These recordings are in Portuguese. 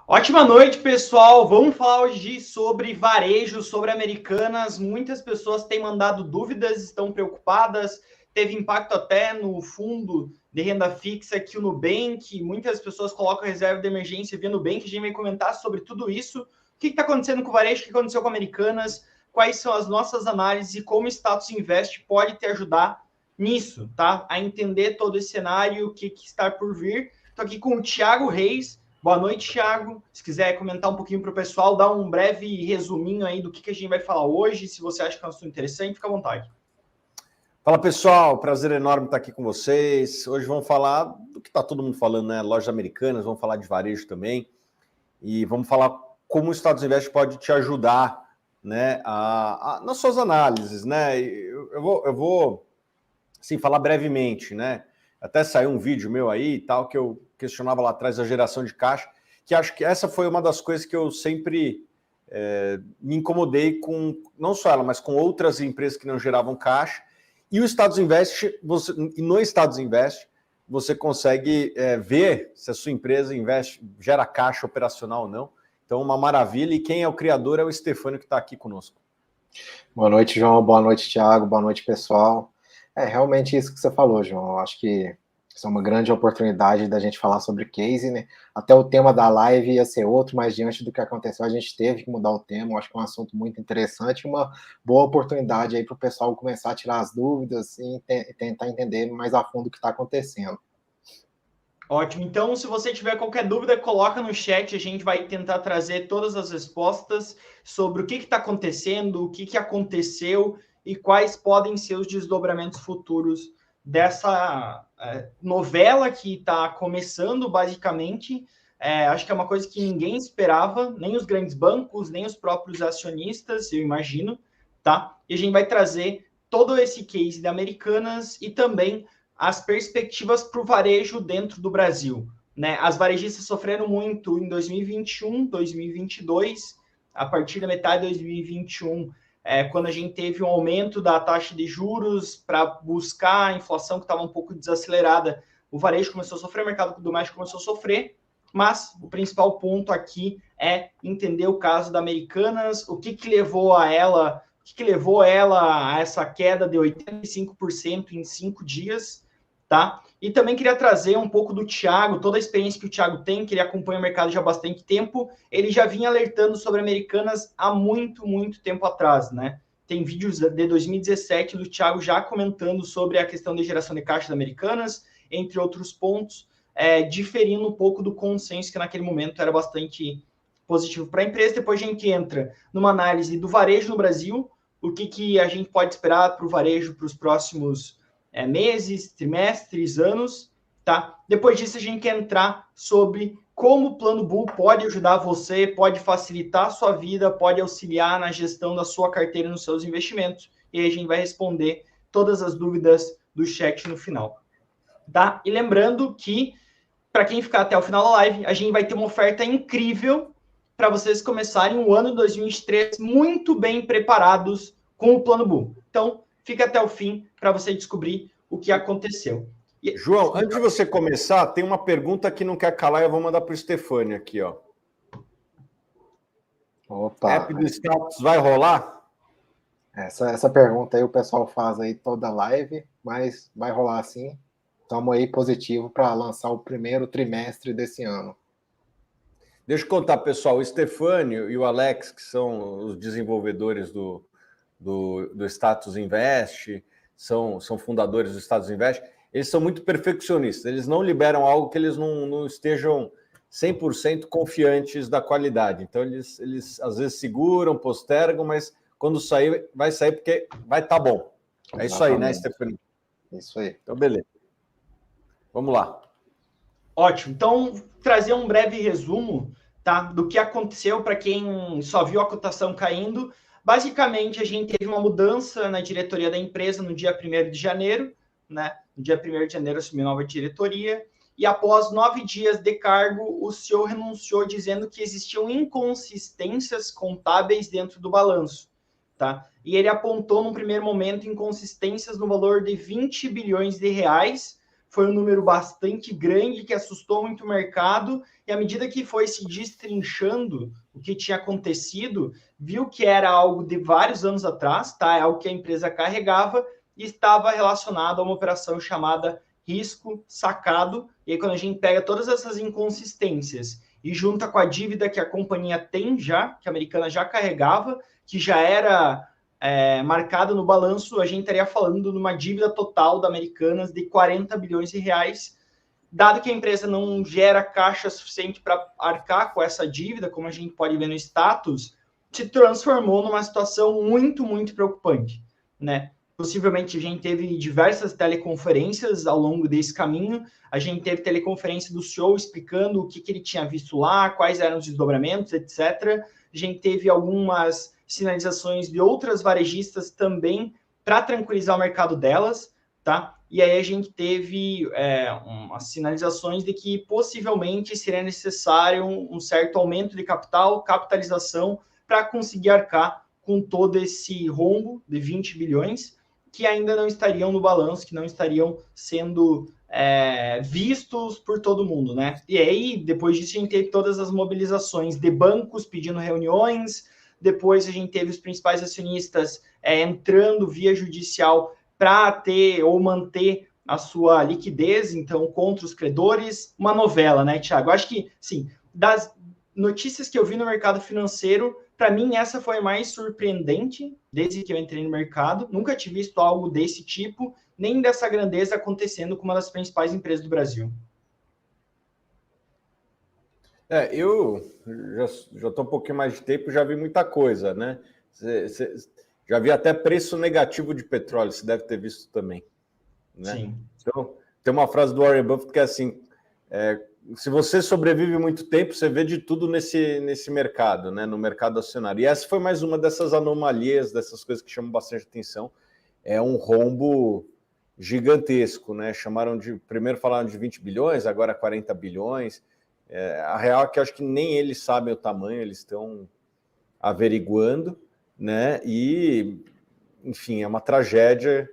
Ótima noite, pessoal. Vamos falar hoje sobre varejo, sobre Americanas. Muitas pessoas têm mandado dúvidas, estão preocupadas. Teve impacto até no fundo de renda fixa que o Nubank. Muitas pessoas colocam reserva de emergência via Nubank. A gente vai comentar sobre tudo isso. O que está acontecendo com o varejo? O que aconteceu com Americanas? Quais são as nossas análises e como o Status Invest pode te ajudar nisso, tá? A entender todo esse cenário, o que está por vir. Estou aqui com o Thiago Reis. Boa noite, Thiago. Se quiser comentar um pouquinho para o pessoal, dar um breve resuminho aí do que a gente vai falar hoje. Se você acha que é um assunto interessante, fica à vontade. Fala, pessoal. Prazer enorme estar aqui com vocês. Hoje vamos falar do que está todo mundo falando, né? Lojas Americanas, vamos falar de varejo também. E vamos falar como o Status Invest pode te ajudar, né, nas suas análises, né? Eu vou assim, falar brevemente, né? Até saiu um vídeo meu aí e tal, que eu questionava lá atrás a geração de caixa, que acho que essa foi uma das coisas que eu sempre me incomodei com, não só ela, mas com outras empresas que não geravam caixa. E o Status Invest, no Status Invest, você consegue ver se a sua empresa gera caixa operacional ou não. Então, uma maravilha. E quem é o criador é o Stefânio, que está aqui conosco. Boa noite, João. Boa noite, Thiago. Boa noite, pessoal. É realmente isso que você falou, João. Eu acho que isso é uma grande oportunidade da gente falar sobre case, né? Até o tema da live ia ser outro, mas diante do que aconteceu, a gente teve que mudar o tema. Eu acho que é um assunto muito interessante, uma boa oportunidade aí para o pessoal começar a tirar as dúvidas e tentar entender mais a fundo o que está acontecendo. Ótimo. Então, se você tiver qualquer dúvida, coloca no chat. A gente vai tentar trazer todas as respostas sobre o que está acontecendo, o que aconteceu e quais podem ser os desdobramentos futuros dessa novela que está começando, basicamente. Acho que é uma coisa que ninguém esperava, nem os grandes bancos, nem os próprios acionistas, eu imagino, tá? E a gente vai trazer todo esse case de Americanas e também as perspectivas para o varejo dentro do Brasil, né? As varejistas sofreram muito em 2021, 2022, a partir da metade de 2021, quando a gente teve um aumento da taxa de juros para buscar a inflação que estava um pouco desacelerada, o varejo começou a sofrer, o mercado doméstico começou a sofrer, mas o principal ponto aqui é entender o caso da Americanas, o que levou a ela, a essa queda de 85% em 5 dias, tá? E também queria trazer um pouco do Thiago, toda a experiência que o Thiago tem, que ele acompanha o mercado já há bastante tempo, ele já vinha alertando sobre Americanas há muito tempo atrás, né? Tem vídeos de 2017 do Thiago já comentando sobre a questão de geração de caixa das Americanas, entre outros pontos, diferindo um pouco do consenso que naquele momento era bastante positivo para a empresa. Depois a gente entra numa análise do varejo no Brasil, o que a gente pode esperar para o varejo para os próximos meses, trimestres, anos, tá? Depois disso, a gente quer entrar sobre como o Plano Bull pode ajudar você, pode facilitar a sua vida, pode auxiliar na gestão da sua carteira nos seus investimentos. E aí a gente vai responder todas as dúvidas do chat no final, tá? E lembrando que, para quem ficar até o final da live, a gente vai ter uma oferta incrível para vocês começarem o ano 2023 muito bem preparados com o Plano Bull. Então, fica até o fim para você descobrir o que aconteceu. João, antes de você começar, tem uma pergunta que não quer calar, eu vou mandar para o Stefânio aqui, ó. Opa! App do Status vai rolar? Essa pergunta aí o pessoal faz aí toda live, mas vai rolar sim. Estamos aí positivo para lançar o primeiro trimestre desse ano. Deixa eu contar, pessoal, o Stefânio e o Alex, que são os desenvolvedores do Status Invest, são fundadores do Status Invest, eles são muito perfeccionistas, eles não liberam algo que eles não estejam 100% confiantes da qualidade. Então, eles às vezes seguram, postergam, mas quando sair, vai sair porque vai estar bom. É isso aí, né, Stefânio? Isso aí. Então, beleza. Vamos lá. Ótimo. Então, trazer um breve resumo, tá, do que aconteceu para quem só viu a cotação caindo. Basicamente, a gente teve uma mudança na diretoria da empresa no dia 1º de janeiro, né? No dia 1º de janeiro assumiu nova diretoria, e após 9 dias de cargo, o CEO renunciou dizendo que existiam inconsistências contábeis dentro do balanço, tá? E ele apontou, num primeiro momento, inconsistências no valor de 20 bilhões de reais, foi um número bastante grande, que assustou muito o mercado, e à medida que foi se destrinchando o que tinha acontecido, viu que era algo de vários anos atrás, tá? É algo que a empresa carregava e estava relacionado a uma operação chamada risco sacado. E aí, quando a gente pega todas essas inconsistências e junta com a dívida que a companhia tem já, que a Americana já carregava, que já era marcada no balanço, a gente estaria falando de uma dívida total da Americanas de 40 bilhões de reais, dado que a empresa não gera caixa suficiente para arcar com essa dívida, como a gente pode ver no status, se transformou numa situação muito, muito preocupante, né? Possivelmente a gente teve diversas teleconferências ao longo desse caminho, a gente teve teleconferência do CEO explicando o que ele tinha visto lá, quais eram os desdobramentos, etc. A gente teve algumas sinalizações de outras varejistas também para tranquilizar o mercado delas, tá? E aí a gente teve umas sinalizações de que possivelmente seria necessário um certo aumento de capital, capitalização, para conseguir arcar com todo esse rombo de 20 bilhões, que ainda não estariam no balanço, que não estariam sendo vistos por todo mundo, né? E aí, depois disso, a gente teve todas as mobilizações de bancos pedindo reuniões, depois a gente teve os principais acionistas entrando via judicial para ter ou manter a sua liquidez, então, contra os credores. Uma novela, né, Thiago? Acho que, sim, das notícias que eu vi no mercado financeiro, para mim, essa foi a mais surpreendente desde que eu entrei no mercado. Nunca tinha visto algo desse tipo, nem dessa grandeza acontecendo com uma das principais empresas do Brasil. Eu já estou um pouquinho mais de tempo, já vi muita coisa, né? Já vi até preço negativo de petróleo, você deve ter visto também, né? Sim. Então, tem uma frase do Warren Buffett que é assim, se você sobrevive muito tempo, você vê de tudo nesse mercado, né? No mercado acionário. E essa foi mais uma dessas anomalias, dessas coisas que chamam bastante atenção. É um rombo gigantesco, né? Primeiro falaram de 20 bilhões, agora 40 bilhões. A real é que eu acho que nem eles sabem o tamanho, eles estão averiguando, né? E, enfim, é uma tragédia.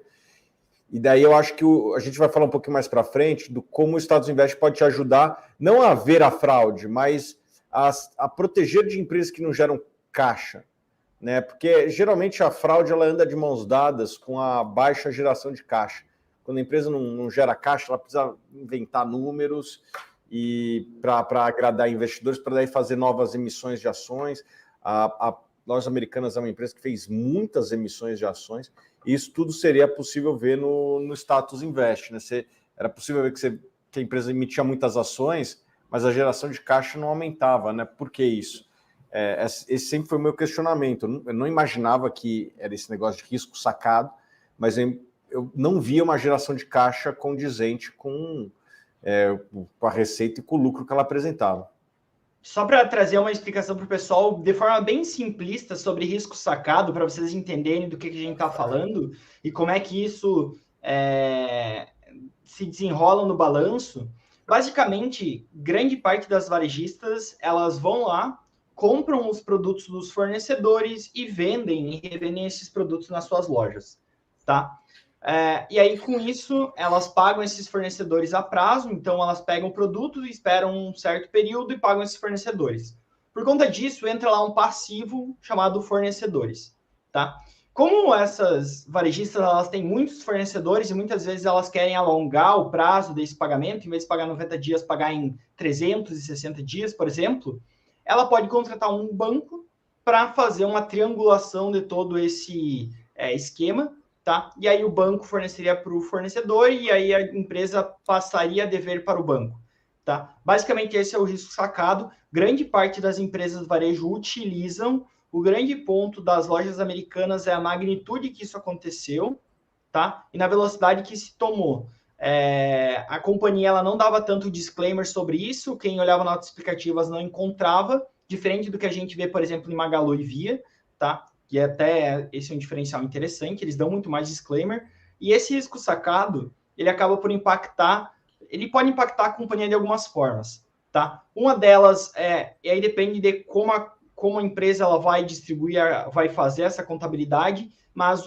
E daí eu acho que a gente vai falar um pouquinho mais para frente do como o Estados Invest pode te ajudar, não a ver a fraude, mas a proteger de empresas que não geram caixa, né? Porque geralmente a fraude ela anda de mãos dadas com a baixa geração de caixa. Quando a empresa não gera caixa, ela precisa inventar números e para agradar investidores, para daí fazer novas emissões de ações. A Lojas Americanas é uma empresa que fez muitas emissões de ações, e isso tudo seria possível ver no Status Invest, né? Era possível ver que a empresa emitia muitas ações, mas a geração de caixa não aumentava, né? Por que isso? Esse sempre foi o meu questionamento. Eu não imaginava que era esse negócio de risco sacado, mas eu não via uma geração de caixa condizente com a receita e com o lucro que ela apresentava. Só para trazer uma explicação para o pessoal, de forma bem simplista, sobre risco sacado, para vocês entenderem do que a gente está falando e como é que isso se desenrola no balanço. Basicamente, grande parte das varejistas, elas vão lá, compram os produtos dos fornecedores e revendem esses produtos nas suas lojas, tá? E aí, com isso, elas pagam esses fornecedores a prazo, então elas pegam o produto, esperam um certo período e pagam esses fornecedores. Por conta disso, entra lá um passivo chamado fornecedores, tá? Como essas varejistas, elas têm muitos fornecedores e muitas vezes elas querem alongar o prazo desse pagamento, em vez de pagar 90 dias, pagar em 360 dias, por exemplo, ela pode contratar um banco para fazer uma triangulação de todo esse esquema, tá? E aí o banco forneceria para o fornecedor e aí a empresa passaria a dever para o banco, tá? Basicamente esse é o risco sacado. Grande parte das empresas de varejo utilizam. O grande ponto das lojas americanas é a magnitude que isso aconteceu, tá? E na velocidade que se tomou. A companhia ela não dava tanto disclaimer sobre isso, quem olhava notas explicativas não encontrava, diferente do que a gente vê, por exemplo, em Magalu e Via, tá? Que até esse é um diferencial interessante, eles dão muito mais disclaimer, e esse risco sacado, ele acaba por ele pode impactar a companhia de algumas formas, tá? Uma delas e aí depende de como a empresa ela vai distribuir, vai fazer essa contabilidade, mas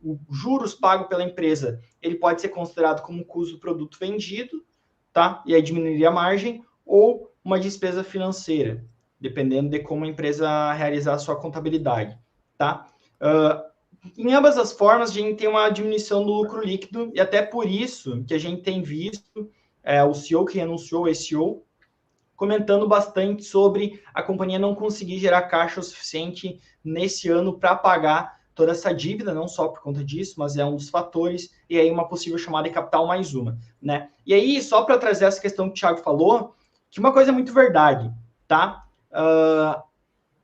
o juros pago pela empresa, ele pode ser considerado como custo do produto vendido, tá? E aí diminuiria a margem, ou uma despesa financeira, dependendo de como a empresa realizar a sua contabilidade, tá? Em ambas as formas, a gente tem uma diminuição do lucro líquido, e até por isso que a gente tem visto o CEO que anunciou, o CEO, comentando bastante sobre a companhia não conseguir gerar caixa o suficiente nesse ano para pagar toda essa dívida, não só por conta disso, mas é um dos fatores, e aí uma possível chamada de capital mais uma, né? E aí, só para trazer essa questão que o Thiago falou, que uma coisa é muito verdade, tá?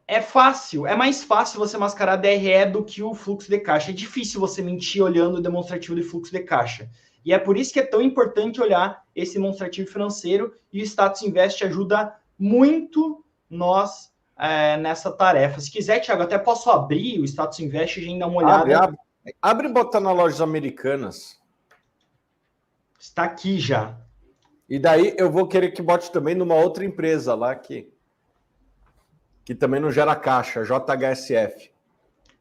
É mais fácil você mascarar DRE do que o fluxo de caixa. É difícil você mentir olhando o demonstrativo de fluxo de caixa. E é por isso que é tão importante olhar esse demonstrativo financeiro, e o Status Invest ajuda muito nós nessa tarefa. Se quiser, Thiago, até posso abrir o Status Invest e a gente dar uma olhada. Abre e bota nas lojas americanas. Está aqui já. E daí eu vou querer que bote também numa outra empresa lá que também não gera caixa, JHSF.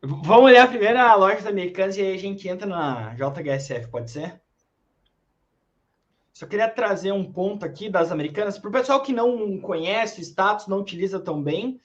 Vamos olhar primeiro a loja americanas e aí a gente entra na JHSF, pode ser? Só queria trazer um ponto aqui das americanas, para o pessoal que não conhece o status, não utiliza tão bem,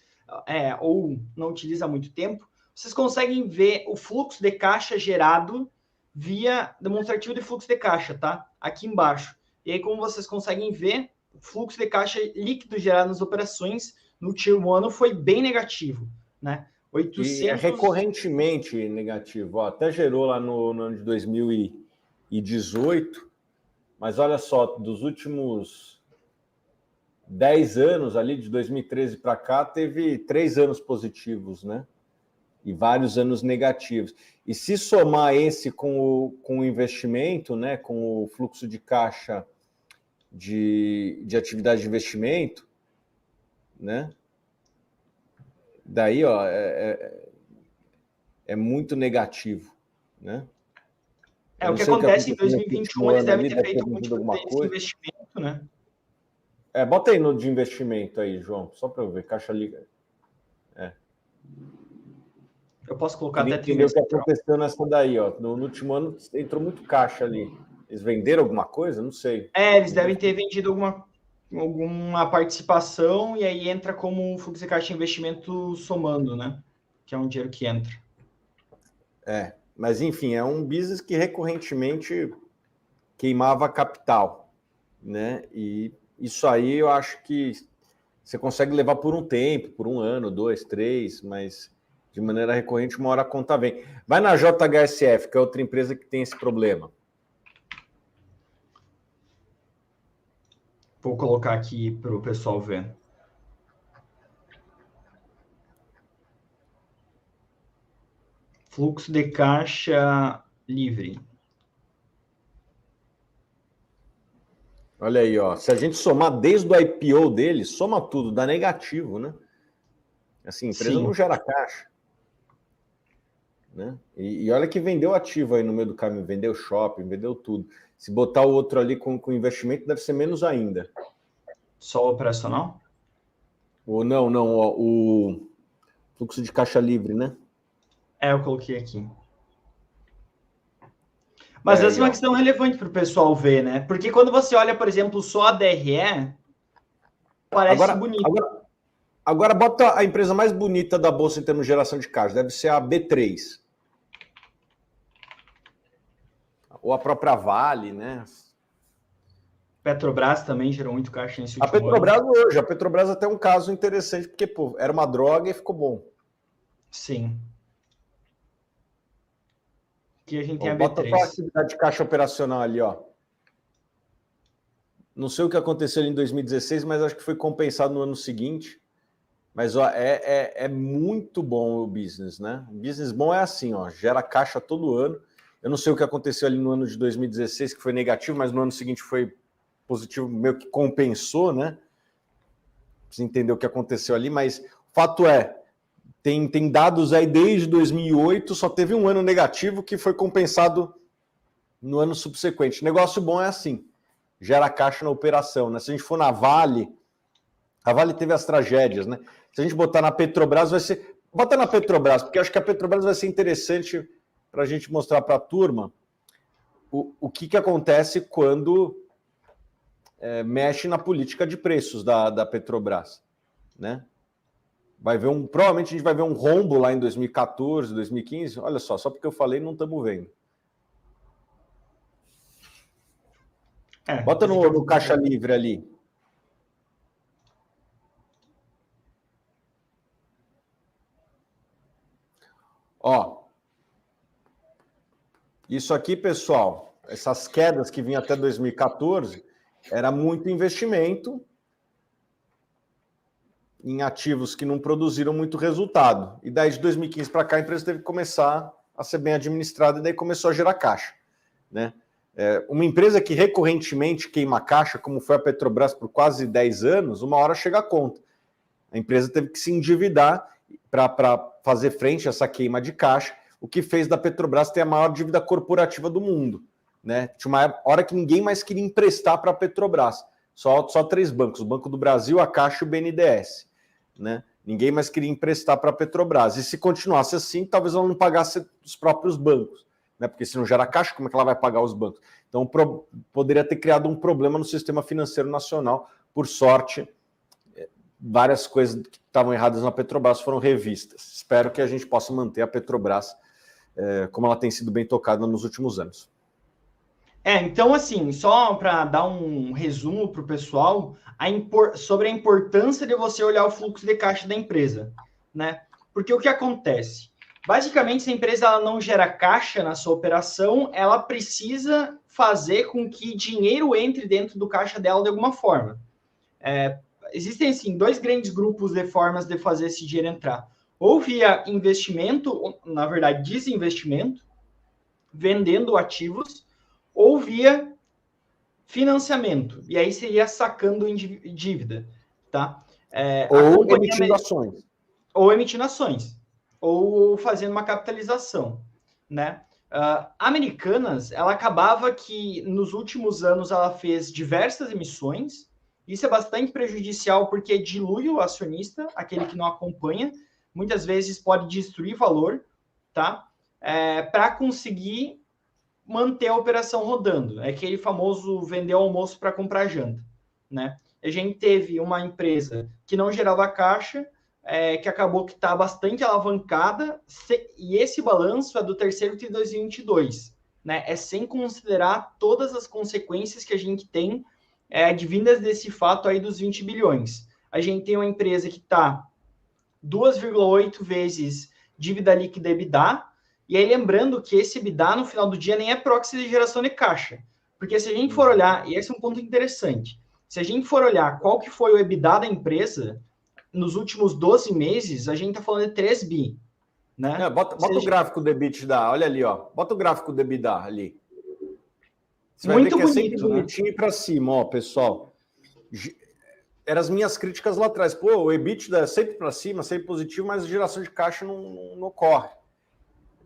ou não utiliza há muito tempo, vocês conseguem ver o fluxo de caixa gerado via demonstrativo de fluxo de caixa, tá? Aqui embaixo. E aí, como vocês conseguem ver, o fluxo de caixa líquido gerado nas operações no Tier 1 foi bem negativo, né? 800... E é recorrentemente negativo. Ó, até gerou lá no ano de 2018, mas olha só, dos últimos 10 anos, ali de 2013 para cá, teve 3 anos positivos, né? E vários anos negativos. E se somar esse com o investimento, né, com o fluxo de caixa de atividade de investimento, né? Daí, ó, é muito negativo, né? O que acontece em 2021, eles devem ter feito algum tipo de investimento, né? Bota aí no de investimento aí, João, só para eu ver, caixa liga. Eu posso colocar até entender o que aconteceu nessa daí, ó. No último ano entrou muito caixa ali. Eles venderam alguma coisa? Não sei. Eles devem ter vendido alguma participação, e aí entra como um fluxo de caixa de investimento somando, né? Que é um dinheiro que entra. Mas enfim, é um business que recorrentemente queimava capital, né? E isso aí eu acho que você consegue levar por um tempo, por 1 ano, 2, 3, mas de maneira recorrente, uma hora a conta vem. Vai na JHSF, que é outra empresa que tem esse problema. Vou colocar aqui para o pessoal ver. Fluxo de caixa livre. Olha aí, ó. Se a gente somar desde o IPO dele, soma tudo, dá negativo, né? Assim, a empresa não gera caixa. Né? E olha que vendeu ativo aí no meio do caminho, vendeu shopping, vendeu tudo. Se botar o outro ali com investimento, deve ser menos ainda. Só o operacional? Ou não, ó, o fluxo de caixa livre, né? Eu coloquei aqui. Mas essa é uma questão relevante para o pessoal ver, né? Porque quando você olha, por exemplo, só a DRE, parece bonito. Agora bota a empresa mais bonita da Bolsa em termos de geração de caixa. Deve ser a B3. Ou a própria Vale, né? Petrobras também gerou muito caixa nesse último Petrobras ano. Hoje. A Petrobras até é um caso interessante, porque pô, era uma droga e ficou bom. Sim. Aqui a gente tem a bota B3. Bota a atividade de caixa operacional ali, ó. Não sei o que aconteceu ali em 2016, mas acho que foi compensado no ano seguinte. Mas ó, é muito bom o business, né? O business bom é assim, ó, gera caixa todo ano. Eu não sei o que aconteceu ali no ano de 2016, que foi negativo, mas no ano seguinte foi positivo, meio que compensou, né? Precisa entender o que aconteceu ali, mas o fato tem dados aí desde 2008, só teve um ano negativo que foi compensado no ano subsequente. Negócio bom é assim, gera caixa na operação, né? Se a gente for na Vale, a Vale teve as tragédias, né? Se a gente botar na Petrobras, vai ser... Bota na Petrobras, porque eu acho que a Petrobras vai ser interessante para a gente mostrar para a turma o que acontece quando mexe na política de preços da Petrobras, né? Provavelmente a gente vai ver um rombo lá em 2014, 2015. Olha só porque eu falei, não estamos vendo. Bota no caixa livre ali. Ó, isso aqui, pessoal, essas quedas que vinham até 2014, era muito investimento em ativos que não produziram muito resultado. E daí, de 2015 para cá, a empresa teve que começar a ser bem administrada e daí começou a gerar caixa, né? Uma empresa que recorrentemente queima caixa, como foi a Petrobras por quase 10 anos, uma hora chega a conta. A empresa teve que se endividar para fazer frente a essa queima de caixa, o que fez da Petrobras ter a maior dívida corporativa do mundo, né? Tinha uma hora que ninguém mais queria emprestar para a Petrobras, só 3 bancos, o Banco do Brasil, a Caixa e o BNDES, né? Ninguém mais queria emprestar para a Petrobras, e se continuasse assim, talvez ela não pagasse os próprios bancos, né? Porque se não gera caixa, como é que ela vai pagar os bancos? Então poderia ter criado um problema no sistema financeiro nacional. Por sorte, várias coisas que estavam erradas na Petrobras foram revistas. Espero que a gente possa manter a Petrobras como ela tem sido bem tocada nos últimos anos. Então, assim, só para dar um resumo para o pessoal sobre a importância de você olhar o fluxo de caixa da empresa, né? Porque o que acontece? Basicamente, se a empresa ela não gera caixa na sua operação, ela precisa fazer com que dinheiro entre dentro do caixa dela de alguma forma. Existem, assim, 2 grandes grupos de formas de fazer esse dinheiro entrar. Ou via investimento, ou, na verdade, desinvestimento, vendendo ativos, ou via financiamento. E aí seria sacando dívida, tá? Ou emitindo ações. Ou emitindo ações. Ou fazendo uma capitalização, né? Americanas, ela acabava que, nos últimos anos, ela fez diversas emissões. Isso é bastante prejudicial porque dilui o acionista, aquele que não acompanha. Muitas vezes pode destruir valor, tá? Para conseguir manter a operação rodando. É aquele famoso vender almoço para comprar janta, né? A gente teve uma empresa que não gerava caixa, que acabou que está bastante alavancada, e esse balanço é do terceiro TRI 2022, né? É sem considerar todas as consequências que a gente tem advindas desse fato aí dos 20 bilhões. A gente tem uma empresa que está 2,8 vezes dívida líquida EBITDA, e aí lembrando que esse EBITDA no final do dia nem é proxy de geração de caixa, porque se a gente for olhar, e esse é um ponto interessante, se a gente for olhar qual que foi o EBITDA da empresa nos últimos 12 meses, a gente está falando de 3 bi, né? Bota o gráfico do EBITDA, olha ali, ó. Bota o gráfico do EBITDA ali. Você muito vai ver que bonito, é sempre bonitinho, né? Para cima, ó, pessoal. Eram as minhas críticas lá atrás. Pô, o EBITDA é sempre para cima, sempre positivo, mas a geração de caixa não ocorre,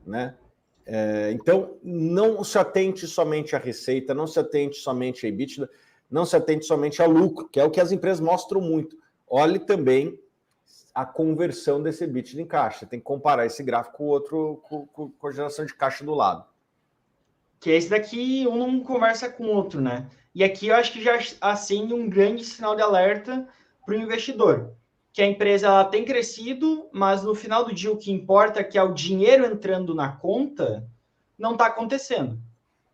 né? Então, não se atente somente à receita, não se atente somente a EBITDA, não se atente somente a lucro, que é o que as empresas mostram muito. Olhe também a conversão desse EBITDA em caixa. Você tem que comparar esse gráfico com o outro, com a geração de caixa do lado. Que esse daqui um não conversa com o outro, né? E aqui eu acho que já acende um grande sinal de alerta para o investidor, que a empresa ela tem crescido, mas no final do dia o que importa é que é o dinheiro entrando na conta não está acontecendo.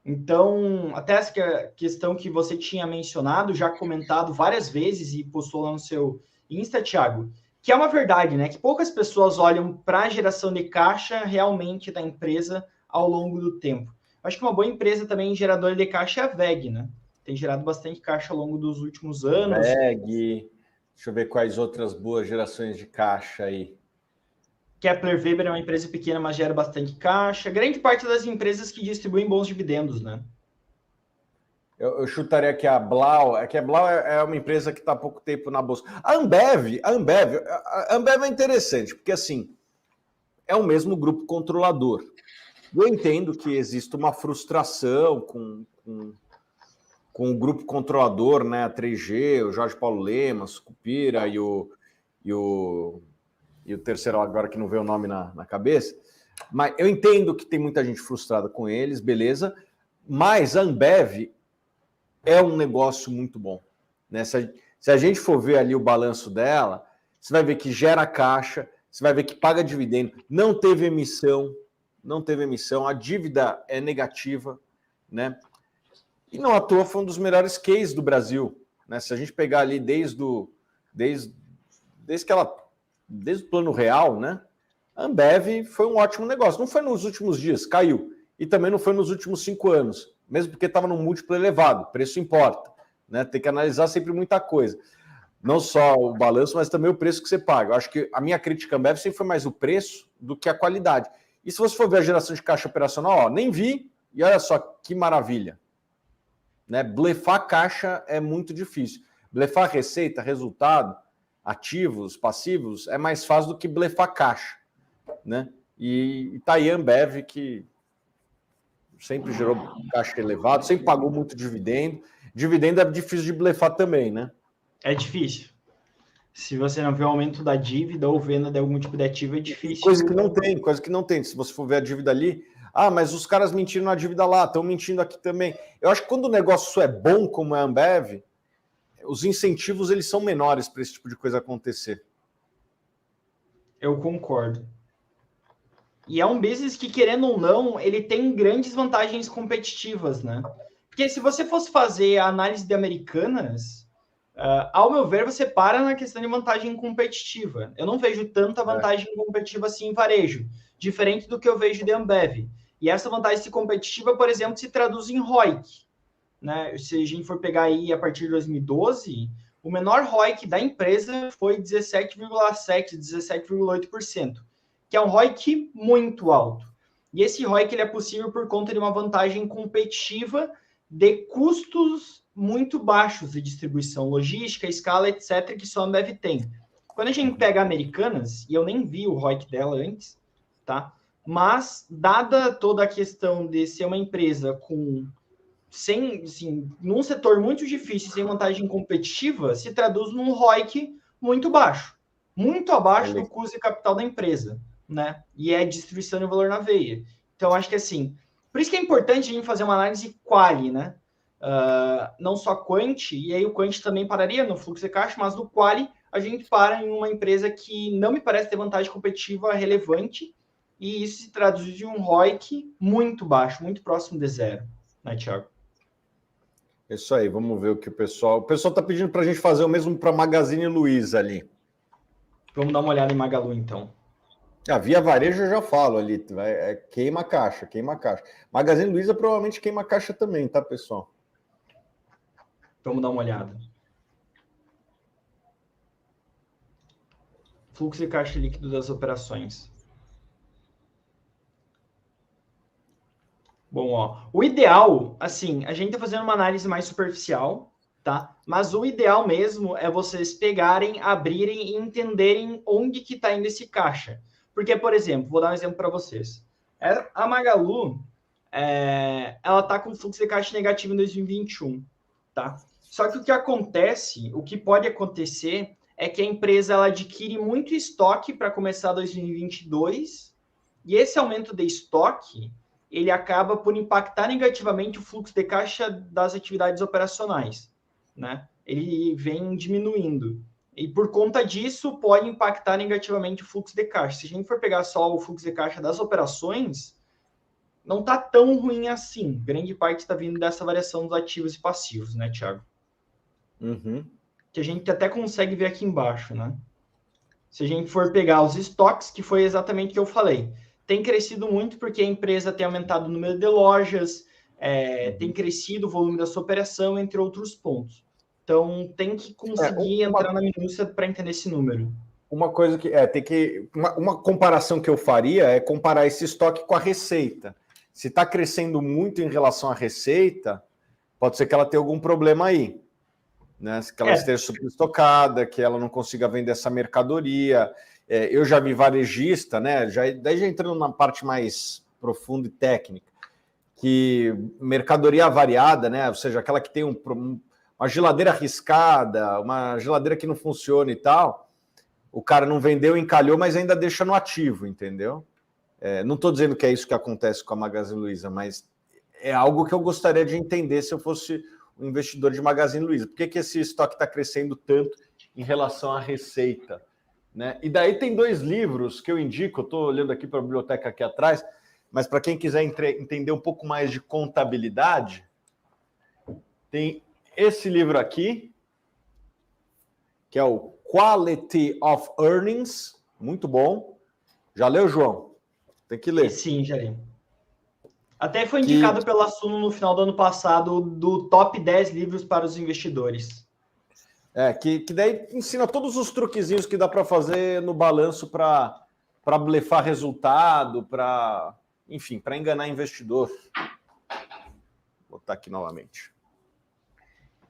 Então, até essa questão que você tinha mencionado, já comentado várias vezes e postou lá no seu Insta, Thiago, que é uma verdade, né? Que poucas pessoas olham para a geração de caixa realmente da empresa ao longo do tempo. Acho que uma boa empresa também geradora de caixa é a WEG, né? Tem gerado bastante caixa ao longo dos últimos anos. WEG, deixa eu ver quais outras boas gerações de caixa aí. Kepler Weber é uma empresa pequena, mas gera bastante caixa. Grande parte das empresas que distribuem bons dividendos, né? Eu chutaria que a Blau é uma empresa que está há pouco tempo na bolsa. A Ambev é interessante, porque assim, é o mesmo grupo controlador. Eu entendo que existe uma frustração com o grupo controlador, né? A 3G, o Jorge Paulo Lemas, o Cupira e o terceiro agora que não vê o nome na cabeça. Mas eu entendo que tem muita gente frustrada com eles, beleza, mas a Ambev é um negócio muito bom, né? Se a gente for ver ali o balanço dela, você vai ver que gera caixa, você vai ver que paga dividendo, não teve emissão, a dívida é negativa, né? E não à toa foi um dos melhores cases do Brasil, né? Se a gente pegar ali desde o Plano Real, né? A Ambev foi um ótimo negócio. Não foi nos últimos dias, caiu. E também não foi nos últimos 5 anos, mesmo porque estava num múltiplo elevado, preço importa, né? Tem que analisar sempre muita coisa. Não só o balanço, mas também o preço que você paga. Eu acho que a minha crítica à Ambev sempre foi mais o preço do que a qualidade. E se você for ver a geração de caixa operacional, ó, nem vi, e olha só que maravilha. Né? Blefar caixa é muito difícil. Blefar receita, resultado, ativos, passivos, é mais fácil do que blefar caixa. Né? E tá aí a Ambev, que sempre gerou caixa elevado, sempre pagou muito dividendo. Dividendo é difícil de blefar também, né? É difícil. Se você não vê o aumento da dívida ou venda de algum tipo de ativo, é difícil. Coisa que não tem. Se você for ver a dívida ali, mas os caras mentiram na dívida lá, estão mentindo aqui também. Eu acho que quando o negócio é bom, como é a Ambev, os incentivos eles são menores para esse tipo de coisa acontecer. Eu concordo. E é um business que, querendo ou não, ele tem grandes vantagens competitivas, né? Porque se você fosse fazer a análise de Americanas, ao meu ver, você para na questão de vantagem competitiva. Eu não vejo tanta vantagem competitiva assim em varejo, diferente do que eu vejo de Ambev. E essa vantagem competitiva, por exemplo, se traduz em ROIC. Né? Se a gente for pegar aí a partir de 2012, o menor ROIC da empresa foi 17,7%, 17,8%, que é um ROIC muito alto. E esse ROIC ele é possível por conta de uma vantagem competitiva de custos muito baixos de distribuição, logística, escala, etc., que só a Ambev tem. Quando a gente pega Americanas, e eu nem vi o ROIC dela antes, tá? Mas, dada toda a questão de ser uma empresa num setor muito difícil, sem vantagem competitiva, se traduz num ROIC muito baixo. Muito abaixo do custo de capital da empresa, né? E é distribuição de valor na veia. Então, acho que assim, por isso que é importante a gente fazer uma análise quali, né? Não só quant, e aí o quant também pararia no fluxo de caixa, mas no quali a gente para em uma empresa que não me parece ter vantagem competitiva relevante, e isso se traduz em um ROIC muito baixo, muito próximo de zero, né, Thiago? É isso aí, vamos ver o que o pessoal está pedindo para a gente fazer o mesmo para Magazine Luiza ali. Vamos dar uma olhada em Magalu, então. Via varejo eu já falo ali, queima a caixa. Magazine Luiza provavelmente queima a caixa também, tá, pessoal? Vamos dar uma olhada. Fluxo de caixa líquido das operações. Bom, ó, o ideal, assim, a gente tá fazendo uma análise mais superficial, tá? Mas o ideal mesmo é vocês pegarem, abrirem e entenderem onde que tá indo esse caixa. Porque, por exemplo, vou dar um exemplo para vocês. A Magalu, ela tá com fluxo de caixa negativo em 2021, tá? Só que o que acontece, o que pode acontecer é que a empresa ela adquire muito estoque para começar 2022, e esse aumento de estoque, ele acaba por impactar negativamente o fluxo de caixa das atividades operacionais, né? Ele vem diminuindo. E por conta disso, pode impactar negativamente o fluxo de caixa. Se a gente for pegar só o fluxo de caixa das operações, não está tão ruim assim. Grande parte está vindo dessa variação dos ativos e passivos, né, Thiago? Uhum. Que a gente até consegue ver aqui embaixo, né? Se a gente for pegar os estoques, que foi exatamente o que eu falei, tem crescido muito porque a empresa tem aumentado o número de lojas, tem crescido o volume da sua operação, entre outros pontos. Então, tem que conseguir entrar na minúcia para entender esse número. Uma coisa que uma comparação que eu faria é comparar esse estoque com a receita. Se está crescendo muito em relação à receita, pode ser que ela tenha algum problema aí, né? Que ela esteja superestocada, que ela não consiga vender essa mercadoria. Eu já vi varejista, né? Daí já entrando na parte mais profunda e técnica, que mercadoria variada, né? Ou seja, aquela que tem uma geladeira arriscada, uma geladeira que não funciona e tal, o cara não vendeu, encalhou, mas ainda deixa no ativo, entendeu? Não estou dizendo que é isso que acontece com a Magazine Luiza, mas é algo que eu gostaria de entender se eu fosse um investidor de Magazine Luiza. Por que esse estoque está crescendo tanto em relação à receita? Né? E daí tem 2 livros que eu indico, eu estou olhando aqui para a biblioteca aqui atrás, mas para quem quiser entender um pouco mais de contabilidade, tem esse livro aqui, que é o Quality of Earnings, muito bom. Já leu, João? Tem que ler. Sim, já li. Até foi indicado pela Suno no final do ano passado do top 10 livros para os investidores. Que daí ensina todos os truquezinhos que dá para fazer no balanço para blefar resultado, enfim, para enganar investidor. Vou botar aqui novamente.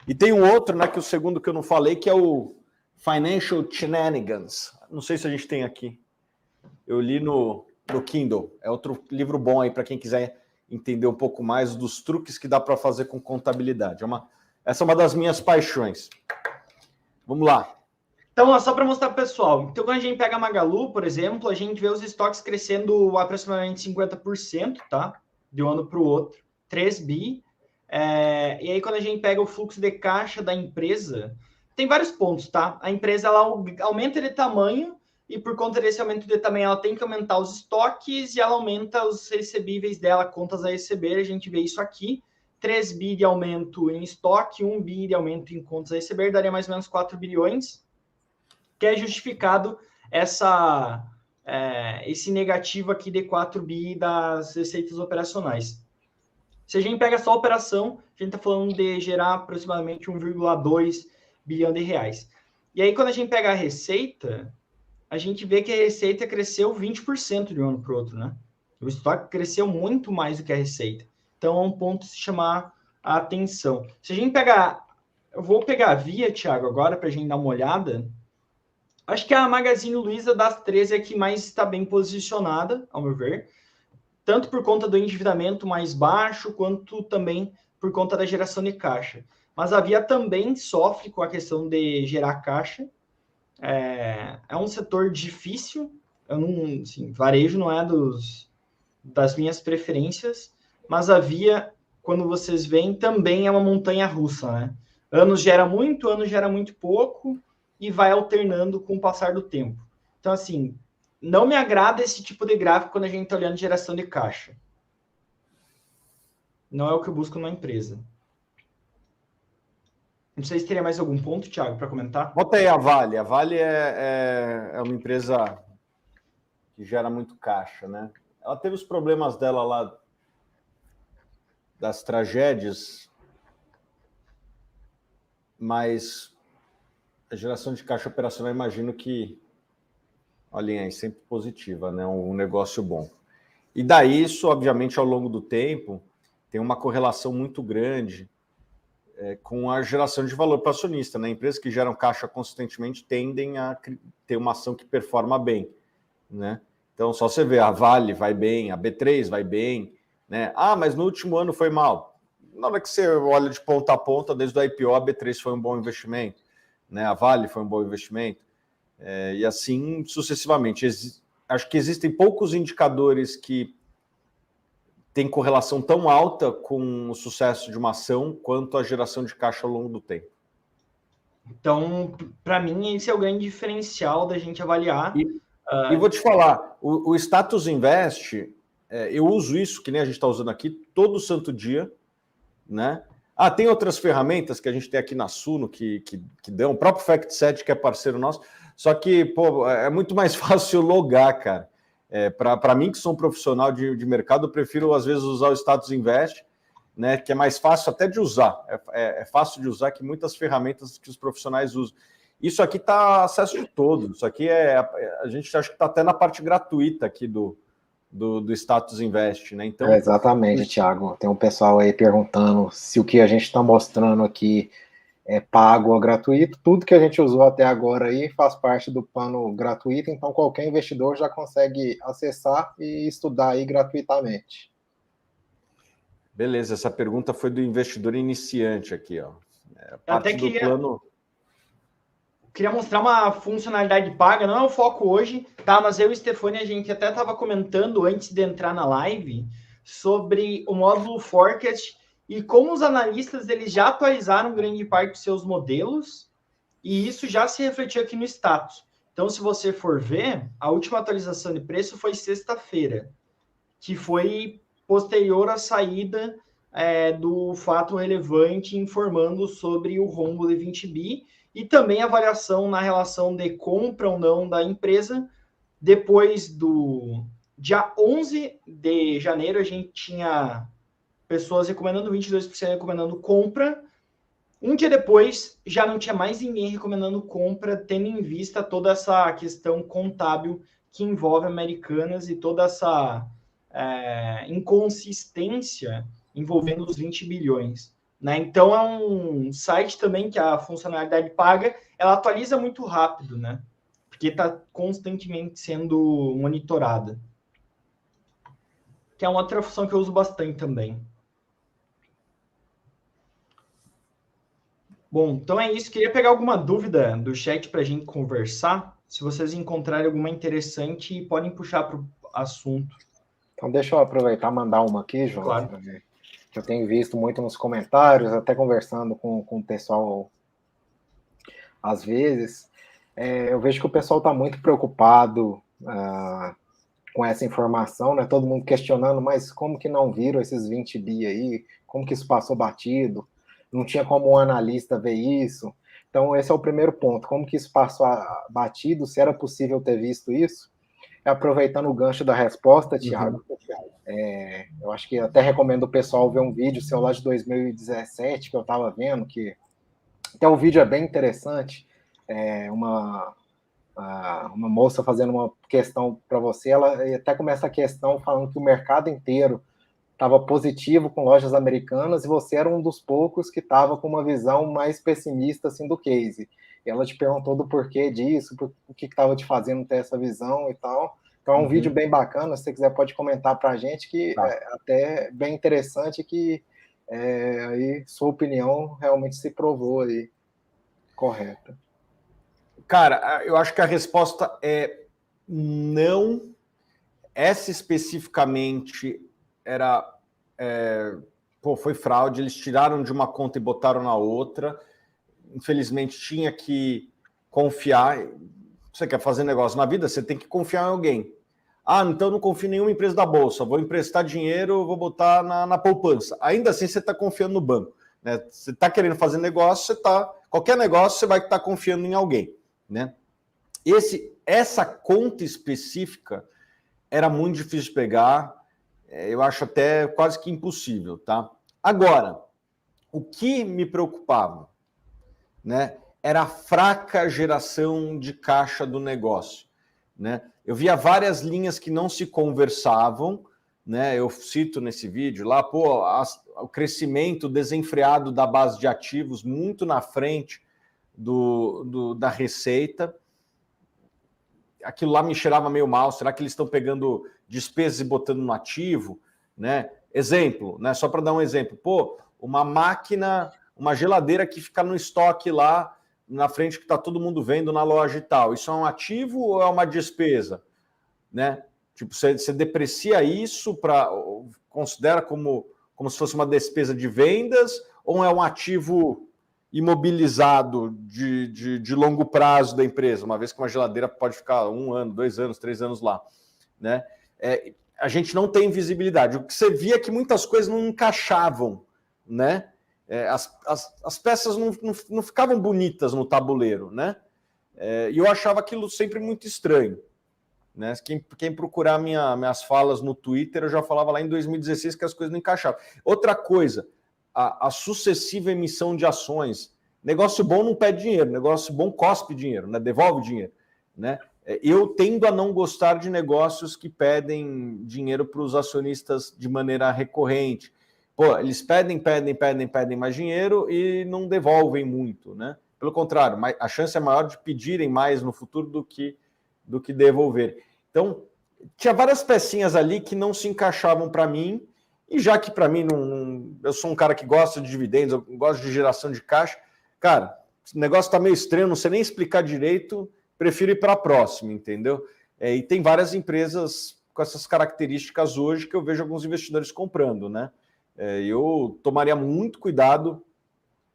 E tem um outro, né, que o segundo que eu não falei, que é o Financial Shenanigans. Não sei se a gente tem aqui. Eu li no Kindle. É outro livro bom aí para quem quiser entender um pouco mais dos truques que dá para fazer com contabilidade. Essa é uma das minhas paixões. Vamos lá. Então, só para mostrar para o pessoal. Então, quando a gente pega a Magalu, por exemplo, a gente vê os estoques crescendo aproximadamente 50%, tá? De um ano para o outro. 3 bi. E aí, quando a gente pega o fluxo de caixa da empresa, tem vários pontos, tá? A empresa ela aumenta de tamanho e por conta desse aumento de tamanho ela tem que aumentar os estoques e ela aumenta os recebíveis dela, contas a receber, a gente vê isso aqui. 3 bi de aumento em estoque, 1 bi de aumento em contas a receber, daria mais ou menos 4 bilhões, que é justificado esse negativo aqui de 4 bi das receitas operacionais. Se a gente pega só a operação, a gente está falando de gerar aproximadamente 1,2 bilhão de reais. E aí, quando a gente pega a receita, a gente vê que a receita cresceu 20% de um ano para o outro, né? O estoque cresceu muito mais do que a receita. Então, é um ponto de se chamar a atenção. Se a gente pegar... Eu vou pegar a Via, Thiago, agora, para a gente dar uma olhada. Acho que a Magazine Luiza das 13 é a que mais está bem posicionada, ao meu ver. Tanto por conta do endividamento mais baixo, quanto também por conta da geração de caixa. Mas a Via também sofre com a questão de gerar caixa. É um setor difícil. Varejo não é das minhas preferências, mas a Via, quando vocês veem, também é uma montanha russa, né? Anos gera muito pouco e vai alternando com o passar do tempo. Então, assim, não me agrada esse tipo de gráfico quando a gente está olhando geração de caixa. Não é o que eu busco numa empresa. Não sei se teria mais algum ponto, Thiago, para comentar. Bota aí a Vale. A Vale é uma empresa que gera muito caixa, né? Ela teve os problemas dela lá das tragédias, mas a geração de caixa operacional, imagino que, olhem aí, sempre positiva, né? Um negócio bom. E daí isso, obviamente, ao longo do tempo, tem uma correlação muito grande com a geração de valor para acionista, né? Empresas que geram caixa consistentemente tendem a ter uma ação que performa bem, né? Então, só você vê, a Vale vai bem, a B3 vai bem, né? Ah, mas no último ano foi mal. Na hora que você olha de ponta a ponta, desde o IPO, a B3 foi um bom investimento, né? A Vale foi um bom investimento, e assim sucessivamente. Acho que existem poucos indicadores que têm correlação tão alta com o sucesso de uma ação quanto a geração de caixa ao longo do tempo. Então, para mim, esse é o grande diferencial da gente avaliar. E vou te falar, o Status Invest, eu uso isso, que nem a gente está usando aqui, todo santo dia, né? Tem outras ferramentas que a gente tem aqui na Suno que dão, o próprio FactSet, que é parceiro nosso, só que, pô, é muito mais fácil logar, cara. Para mim, que sou um profissional de mercado, eu prefiro, às vezes, usar o Status Invest, né, que é mais fácil até de usar. É fácil de usar que muitas ferramentas que os profissionais usam. Isso aqui está acesso de todos. Isso aqui a gente acha que está até na parte gratuita aqui do Status Invest, né? Então, exatamente, Thiago. Tem um pessoal aí perguntando se o que a gente está mostrando aqui é pago ou gratuito. Tudo que a gente usou até agora aí faz parte do plano gratuito, então qualquer investidor já consegue acessar e estudar aí gratuitamente. Beleza, essa pergunta foi do investidor iniciante aqui, ó. Parte do plano. queria mostrar uma funcionalidade paga, não é o foco hoje, tá? Mas eu e o Stefani, a gente até estava comentando antes de entrar na live sobre o módulo Forecast e como os analistas eles já atualizaram grande parte dos seus modelos e isso já se refletiu aqui no status. Então, se você for ver, a última atualização de preço foi sexta-feira, que foi posterior à saída do fato relevante informando sobre o rombo de 20 bi e também a variação na relação de compra ou não da empresa. Depois do dia 11 de janeiro, a gente tinha pessoas recomendando 22% recomendando compra. Um dia depois, já não tinha mais ninguém recomendando compra, tendo em vista toda essa questão contábil que envolve Americanas e toda essa inconsistência envolvendo os 20 bilhões. Né? Então, é um site também que a funcionalidade paga, ela atualiza muito rápido, né? Porque está constantemente sendo monitorada. Que é uma outra função que eu uso bastante também. Bom, então é isso. Queria pegar alguma dúvida do chat para a gente conversar. Se vocês encontrarem alguma interessante, podem puxar para o assunto. Então, deixa eu aproveitar e mandar uma aqui, João. Claro. Que eu tenho visto muito nos comentários, até conversando com o pessoal às vezes. Eu vejo que o pessoal está muito preocupado com essa informação, né? Todo mundo questionando, mas como que não viram esses 20 bi aí? Como que isso passou batido? Não tinha como um analista ver isso. Então, esse é o primeiro ponto. Como que isso passou batido? Se era possível ter visto isso? Aproveitando o gancho da resposta, Thiago, eu acho que até recomendo o pessoal ver um vídeo seu lá de 2017, que eu estava vendo, que até o vídeo é bem interessante. Uma moça fazendo uma questão para você, ela até começa a questão falando que o mercado inteiro estava positivo com lojas americanas e você era um dos poucos que estava com uma visão mais pessimista assim, do case. E ela te perguntou do porquê disso, o que estava te fazendo ter essa visão e tal. Então é um vídeo bem bacana, se você quiser pode comentar para a gente, que é até bem interessante, que aí sua opinião realmente se provou aí correta. Cara, eu acho que a resposta é não. Essa especificamente foi fraude, eles tiraram de uma conta e botaram na outra. Infelizmente, tinha que confiar. Você quer fazer negócio na vida, você tem que confiar em alguém. Então não confio em nenhuma empresa da Bolsa, vou emprestar dinheiro, vou botar na poupança. Ainda assim, você está confiando no banco. Né? Você está querendo fazer negócio, qualquer negócio, você vai estar confiando em alguém. Né? Essa conta específica era muito difícil de pegar, eu acho até quase que impossível. Tá? Agora, o que me preocupava, né, era a fraca geração de caixa do negócio. Né? Eu via várias linhas que não se conversavam, né? Eu cito nesse vídeo lá, o crescimento desenfreado da base de ativos muito na frente da receita. Aquilo lá me cheirava meio mal. Será que eles estão pegando despesas e botando no ativo? Né? Exemplo, né? Só para dar um exemplo. Uma máquina, uma geladeira que fica no estoque lá na frente que está todo mundo vendo na loja e tal. Isso é um ativo ou é uma despesa? Né? Tipo, você deprecia isso, considera como se fosse uma despesa de vendas ou é um ativo imobilizado de longo prazo da empresa, uma vez que uma geladeira pode ficar 1 ano, 2 anos, 3 anos lá. Né? A gente não tem visibilidade. O que você via é que muitas coisas não encaixavam, né? As peças não ficavam bonitas no tabuleiro, né? E eu achava aquilo sempre muito estranho. Né? Quem procurar minhas falas no Twitter, eu já falava lá em 2016 que as coisas não encaixavam. Outra coisa, a sucessiva emissão de ações. Negócio bom não pede dinheiro, negócio bom cospe dinheiro, né? Devolve dinheiro. Né? Eu tendo a não gostar de negócios que pedem dinheiro para os acionistas de maneira recorrente. Eles pedem mais dinheiro e não devolvem muito. Né? Pelo contrário, a chance é maior de pedirem mais no futuro do que devolver. Então, tinha várias pecinhas ali que não se encaixavam para mim, e já que para mim eu sou um cara que gosta de dividendos, eu gosto de geração de caixa, cara, o negócio está meio estranho, não sei nem explicar direito, prefiro ir para a próxima, entendeu? E tem várias empresas com essas características hoje que eu vejo alguns investidores comprando, né? Eu tomaria muito cuidado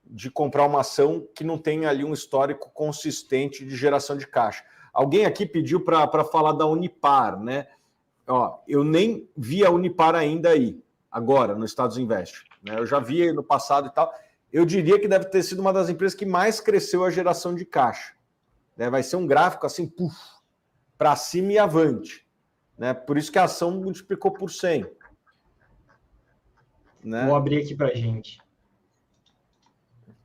de comprar uma ação que não tenha ali um histórico consistente de geração de caixa. Alguém aqui pediu para falar da Unipar, né? Ó, eu nem vi a Unipar ainda aí, agora, no Estados Invest, né? Eu já vi no passado e tal. Eu diria que deve ter sido uma das empresas que mais cresceu a geração de caixa, né? Vai ser um gráfico assim, para cima e avante, né? Por isso que a ação multiplicou por 100. Né? Vou abrir aqui para a gente.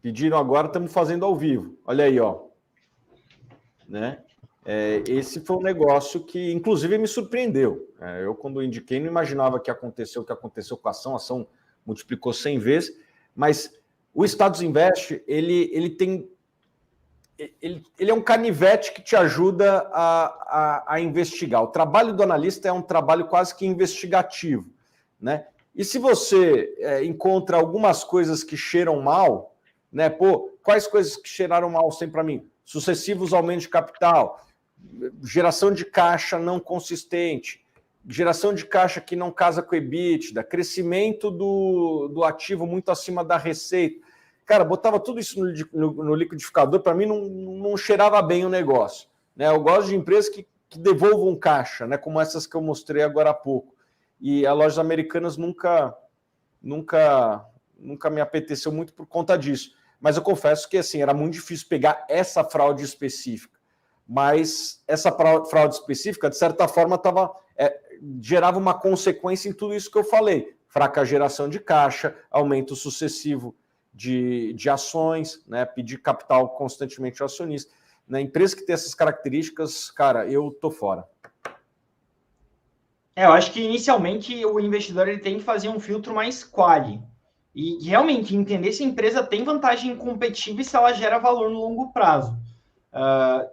Pediram agora, estamos fazendo ao vivo. Olha aí, ó. Né? Esse foi um negócio que, inclusive, me surpreendeu. Eu, quando indiquei, não imaginava que aconteceu o que aconteceu com a ação multiplicou 100 vezes, mas o Estados Invest, ele é um canivete que te ajuda a investigar. O trabalho do analista é um trabalho quase que investigativo, né? E se você encontra algumas coisas que cheiram mal, né? Pô, quais coisas que cheiraram mal sempre para mim? Sucessivos aumentos de capital, geração de caixa não consistente, geração de caixa que não casa com o EBITDA, crescimento do ativo muito acima da receita. Cara, botava tudo isso no liquidificador, para mim não cheirava bem o negócio. Né? Eu gosto de empresas que devolvam caixa, né? Como essas que eu mostrei agora há pouco. E a Lojas Americanas nunca me apeteceu muito por conta disso. Mas eu confesso que assim, era muito difícil pegar essa fraude específica. Mas essa fraude específica, de certa forma, gerava uma consequência em tudo isso que eu falei. Fraca geração de caixa, aumento sucessivo de ações, né? Pedir capital constantemente ao acionista. Na empresa que tem essas características, cara, eu tô fora. Eu acho que inicialmente o investidor ele tem que fazer um filtro mais quali e realmente entender se a empresa tem vantagem competitiva e se ela gera valor no longo prazo.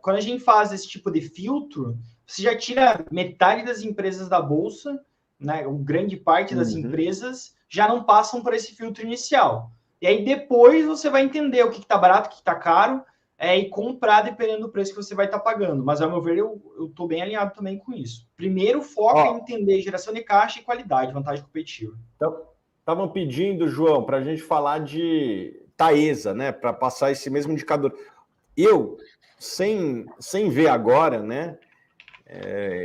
Quando a gente faz esse tipo de filtro, você já tira metade das empresas da bolsa, né? Grande parte das empresas já não passam por esse filtro inicial. E aí depois você vai entender o que está barato, o que está caro, e comprar dependendo do preço que você vai estar pagando. Mas, ao meu ver, eu estou bem alinhado também com isso. Primeiro, foco em entender geração de caixa e qualidade, vantagem competitiva. Então, estavam pedindo, João, para a gente falar de Taesa, né? Para passar esse mesmo indicador. Eu, sem ver agora, né?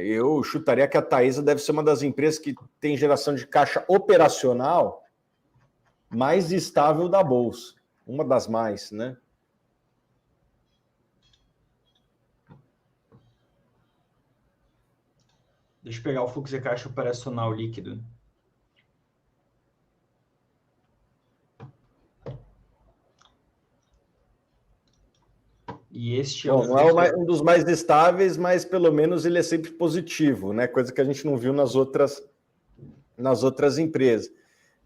Eu chutaria que a Taesa deve ser uma das empresas que tem geração de caixa operacional mais estável da Bolsa. Uma das mais, né? Deixa eu pegar o fluxo de caixa operacional líquido. E este é não é um dos mais estáveis, mas pelo menos ele é sempre positivo, né? Coisa que a gente não viu nas outras empresas.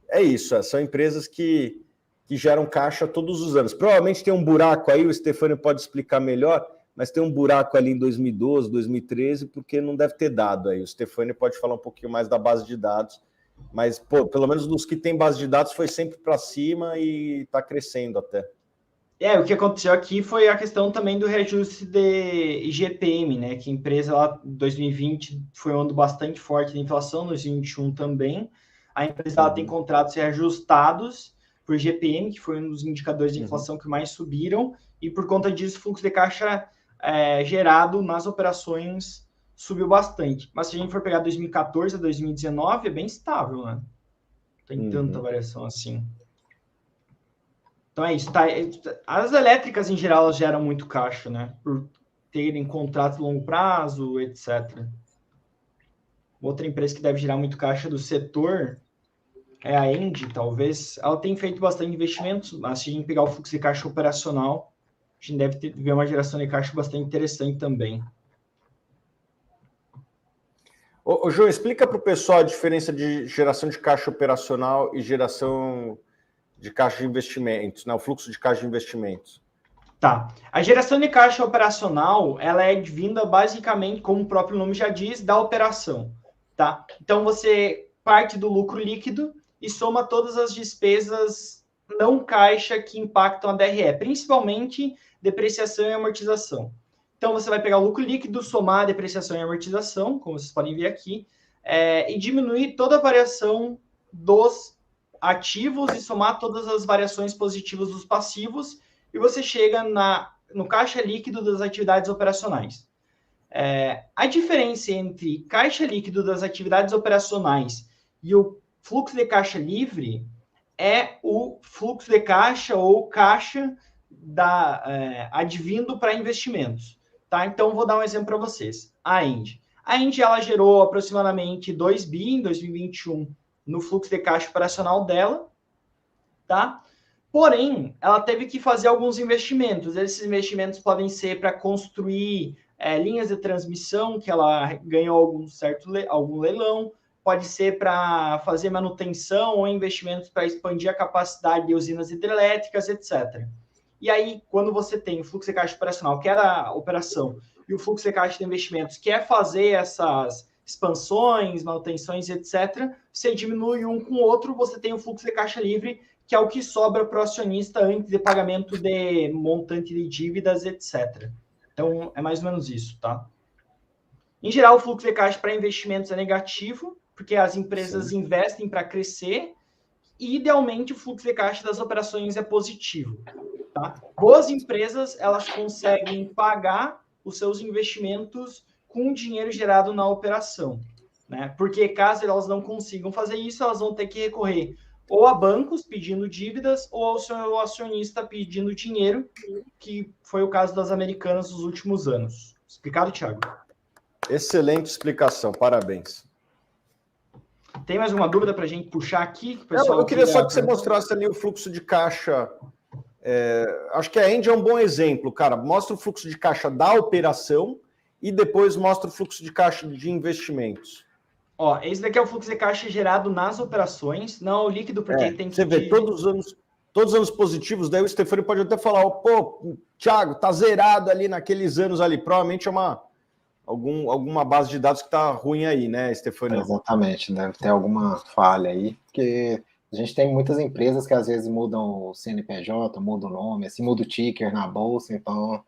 É isso, são empresas que geram caixa todos os anos. Provavelmente tem um buraco aí, o Stefano pode explicar melhor, mas tem um buraco ali em 2012, 2013, porque não deve ter dado aí. O Stefano pode falar um pouquinho mais da base de dados, mas, pô, pelo menos dos que tem base de dados foi sempre para cima e está crescendo até. O que aconteceu aqui foi a questão também do reajuste de IGPM, né? Que a empresa lá em 2020 foi um ano bastante forte de inflação, 2021 também. A empresa ela tem contratos reajustados por IGPM, que foi um dos indicadores de inflação que mais subiram, e por conta disso o fluxo de caixa gerado nas operações subiu bastante. Mas se a gente for pegar 2014 a 2019, é bem estável, né? Não tem tanta variação assim. Então é isso. As elétricas, em geral, elas geram muito caixa, né? Por terem contratos de longo prazo, etc. Outra empresa que deve gerar muito caixa do setor é a Engie, talvez. Ela tem feito bastante investimentos, mas se a gente pegar o fluxo de caixa operacional, a gente deve ver uma geração de caixa bastante interessante também. Ô, João, explica para o pessoal a diferença de geração de caixa operacional e geração de caixa de investimentos, né? O fluxo de caixa de investimentos. Tá. A geração de caixa operacional, ela é vinda basicamente, como o próprio nome já diz, da operação, tá? Então, você parte do lucro líquido e soma todas as despesas não caixa que impactam a DRE, principalmente depreciação e amortização. Então, você vai pegar o lucro líquido, somar a depreciação e amortização, como vocês podem ver aqui, e diminuir toda a variação dos ativos e somar todas as variações positivas dos passivos, e você chega no caixa líquido das atividades operacionais. A diferença entre caixa líquido das atividades operacionais e o fluxo de caixa livre é o fluxo de caixa ou caixa advindo para investimentos. Tá? Então, vou dar um exemplo para vocês. A Engie. A Engie ela gerou aproximadamente 2 bi em 2021 no fluxo de caixa operacional dela. Tá? Porém, ela teve que fazer alguns investimentos. Esses investimentos podem ser para construir linhas de transmissão, que ela ganhou algum leilão, pode ser para fazer manutenção ou investimentos para expandir a capacidade de usinas hidrelétricas, etc. E aí, quando você tem o fluxo de caixa operacional, que era a operação, e o fluxo de caixa de investimentos, que é fazer essas expansões, manutenções, etc., você diminui um com o outro, você tem o fluxo de caixa livre, que é o que sobra para o acionista antes de pagamento de montante de dívidas, etc. Então, é mais ou menos isso, tá? Em geral, o fluxo de caixa para investimentos é negativo, porque as empresas investem para crescer, e, idealmente, o fluxo de caixa das operações é positivo. Tá? Boas empresas, elas conseguem pagar os seus investimentos com o dinheiro gerado na operação. Né? Porque, caso elas não consigam fazer isso, elas vão ter que recorrer ou a bancos pedindo dívidas, ou ao seu acionista pedindo dinheiro, que foi o caso das Americanas nos últimos anos. Explicado, Thiago? Excelente explicação, parabéns. Tem mais uma dúvida para a gente puxar aqui? Eu queria só que você mostrasse ali o fluxo de caixa. Acho que a Engie é um bom exemplo, cara. Mostra o fluxo de caixa da operação e depois mostra o fluxo de caixa de investimentos. Ó, esse daqui é o fluxo de caixa gerado nas operações, não o líquido, porque tem que... Você vê, todos os anos positivos, daí o Stefano pode até falar, pô, Thiago, tá zerado ali naqueles anos ali. Provavelmente é alguma base de dados que tá ruim aí, né, Stefano? Exatamente, deve ter alguma falha aí, porque a gente tem muitas empresas que às vezes mudam o CNPJ, mudam o nome, assim, muda o ticker na bolsa, então,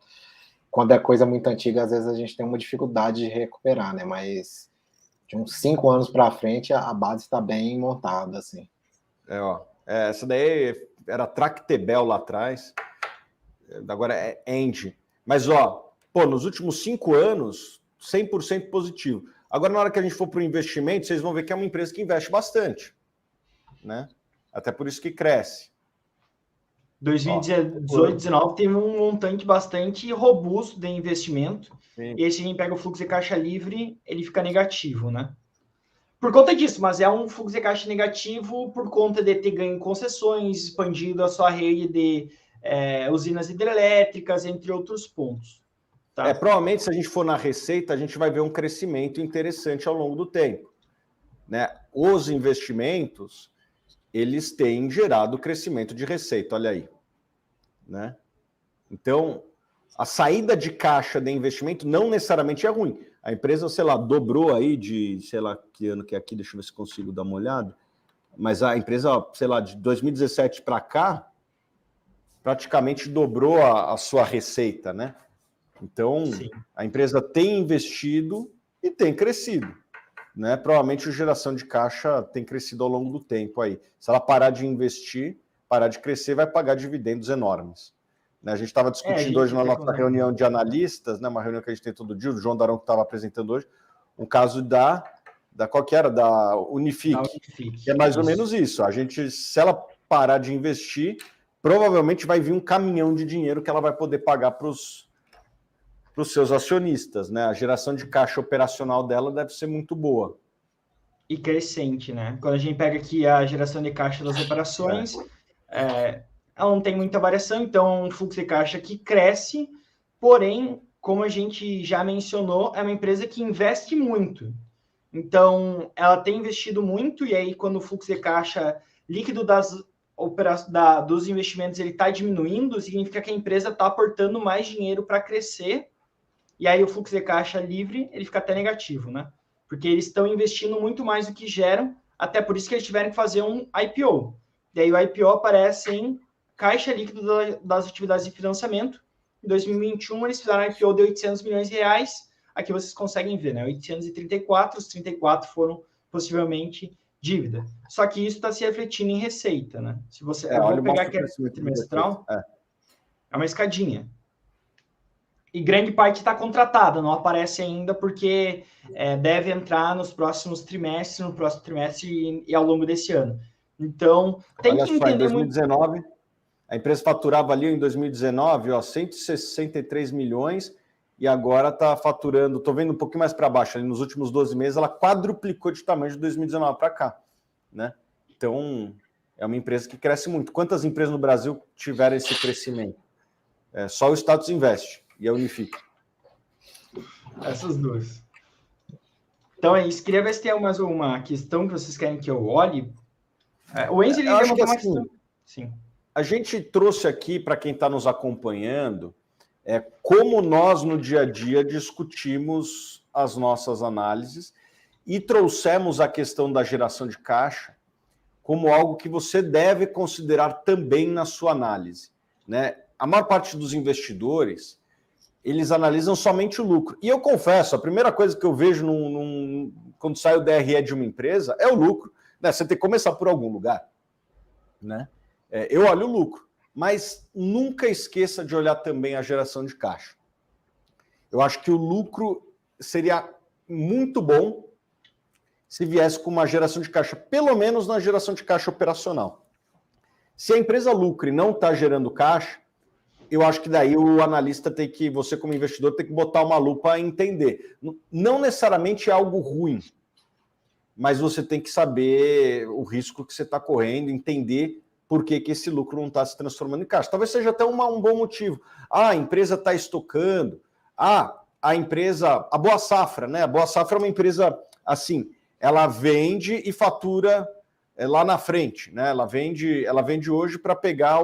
quando é coisa muito antiga, às vezes a gente tem uma dificuldade de recuperar, né, mas de uns 5 anos para frente, a base está bem montada, assim. Essa daí era Tractebel lá atrás, agora é Engie. Mas, nos últimos 5 anos, 100% positivo. Agora, na hora que a gente for para o investimento, vocês vão ver que é uma empresa que investe bastante, né? Até por isso que cresce. 2018, 2019 teve um montante bastante robusto de investimento. Sim. E aí, se a gente pega o fluxo de caixa livre, ele fica negativo, né? Por conta disso, mas é um fluxo de caixa negativo por conta de ter ganho em concessões, expandido a sua rede de usinas hidrelétricas, entre outros pontos. Tá? Provavelmente, se a gente for na receita, a gente vai ver um crescimento interessante ao longo do tempo. Né? Os investimentos, eles têm gerado crescimento de receita, olha aí. Né? Então, a saída de caixa de investimento não necessariamente é ruim. A empresa, sei lá, dobrou aí de, sei lá, que ano que é aqui, deixa eu ver se consigo dar uma olhada, mas a empresa, sei lá, de 2017 para cá, praticamente dobrou a sua receita, né? Então, sim, a empresa tem investido e tem crescido, né? Provavelmente a geração de caixa tem crescido ao longo do tempo aí. Se ela parar de investir, parar de crescer, vai pagar dividendos enormes. A gente estava discutindo hoje na nossa reunião de analistas, né, uma reunião que a gente tem todo dia, o João Darão que estava apresentando hoje, um caso da qual que era? Da Unifique, que é mais ou menos isso. A gente, se ela parar de investir, provavelmente vai vir um caminhão de dinheiro que ela vai poder pagar para os seus acionistas, né? A geração de caixa operacional dela deve ser muito boa. E crescente, né? Quando a gente pega aqui a geração de caixa das operações, ela não tem muita variação, então é um fluxo de caixa que cresce, porém, como a gente já mencionou, é uma empresa que investe muito. Então, ela tem investido muito, e aí quando o fluxo de caixa líquido dos investimentos ele está diminuindo, significa que a empresa está aportando mais dinheiro para crescer, e aí o fluxo de caixa livre ele fica até negativo, né? Porque eles estão investindo muito mais do que geram, até por isso que eles tiveram que fazer um IPO. E aí o IPO aparece em caixa líquido das atividades de financiamento, Em 2021, eles fizeram IPO de 800 milhões de reais. Aqui vocês conseguem ver, né? 834, os 34 foram possivelmente dívida. Só que isso está se refletindo em receita, né? Se você, eu vou pegar aqui a trimestral, é uma escadinha. E grande parte está contratada, não aparece ainda porque deve entrar nos próximos trimestres, no próximo trimestre e ao longo desse ano. Então, tem que entender em 2019, a empresa faturava ali em 2019, 163 milhões, e agora está faturando, estou vendo um pouquinho mais para baixo, ali nos últimos 12 meses, ela quadruplicou de tamanho de 2019 para cá, né? Então, é uma empresa que cresce muito. Quantas empresas no Brasil tiveram esse crescimento? Só o Status Invest e a Unifique. Essas duas. Então é isso. Queria ver se tem mais uma questão que vocês querem que eu olhe. O Enzo, ele levantou uma questão. Sim. A gente trouxe aqui, para quem está nos acompanhando, como nós, no dia a dia, discutimos as nossas análises e trouxemos a questão da geração de caixa como algo que você deve considerar também na sua análise, né? A maior parte dos investidores, eles analisam somente o lucro. E eu confesso, a primeira coisa que eu vejo quando sai o DRE de uma empresa é o lucro, né? Você tem que começar por algum lugar, né? Eu olho o lucro, mas nunca esqueça de olhar também a geração de caixa. Eu acho que o lucro seria muito bom se viesse com uma geração de caixa, pelo menos na geração de caixa operacional. Se a empresa lucra e não está gerando caixa, eu acho que daí o analista tem que, você como investidor, tem que botar uma lupa e entender. Não necessariamente é algo ruim, mas você tem que saber o risco que você está correndo, entender por que esse lucro não está se transformando em caixa. Talvez seja até um bom motivo. A empresa está estocando. A empresa, a Boa Safra, né? A Boa Safra é uma empresa assim, ela vende e fatura lá na frente, né? Ela vende hoje para pegar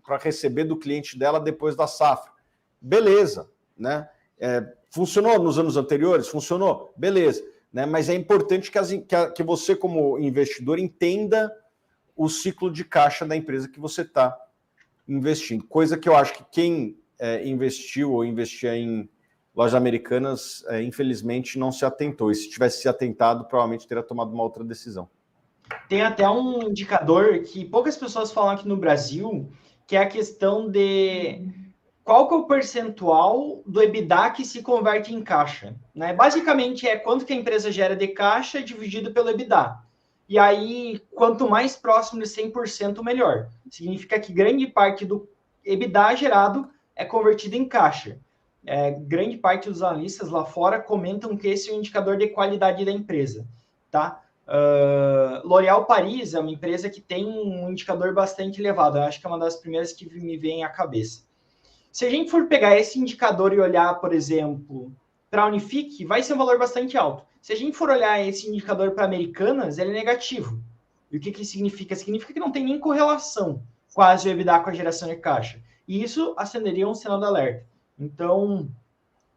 para receber do cliente dela depois da safra. Beleza, né? Funcionou nos anos anteriores? Funcionou? Beleza. Né? Mas é importante que você, como investidor, entenda o ciclo de caixa da empresa que você está investindo. Coisa que eu acho que quem investiu ou investia em lojas americanas, infelizmente, não se atentou. E se tivesse se atentado, provavelmente teria tomado uma outra decisão. Tem até um indicador que poucas pessoas falam aqui no Brasil, que é a questão de qual que é o percentual do EBITDA que se converte em caixa. Né? Basicamente, é quanto que a empresa gera de caixa dividido pelo EBITDA. E aí, quanto mais próximo de 100%, melhor. Significa que grande parte do EBITDA gerado é convertido em caixa. Grande parte dos analistas lá fora comentam que esse é um indicador de qualidade da empresa. Tá? L'Oréal Paris é uma empresa que tem um indicador bastante elevado. Eu acho que é uma das primeiras que me vem à cabeça. Se a gente for pegar esse indicador e olhar, por exemplo, para a Unifique, vai ser um valor bastante alto. Se a gente for olhar esse indicador para Americanas, ele é negativo. E o que significa? Significa que não tem nem correlação quase o EBITDA com a geração de caixa. E isso acenderia um sinal de alerta. Então,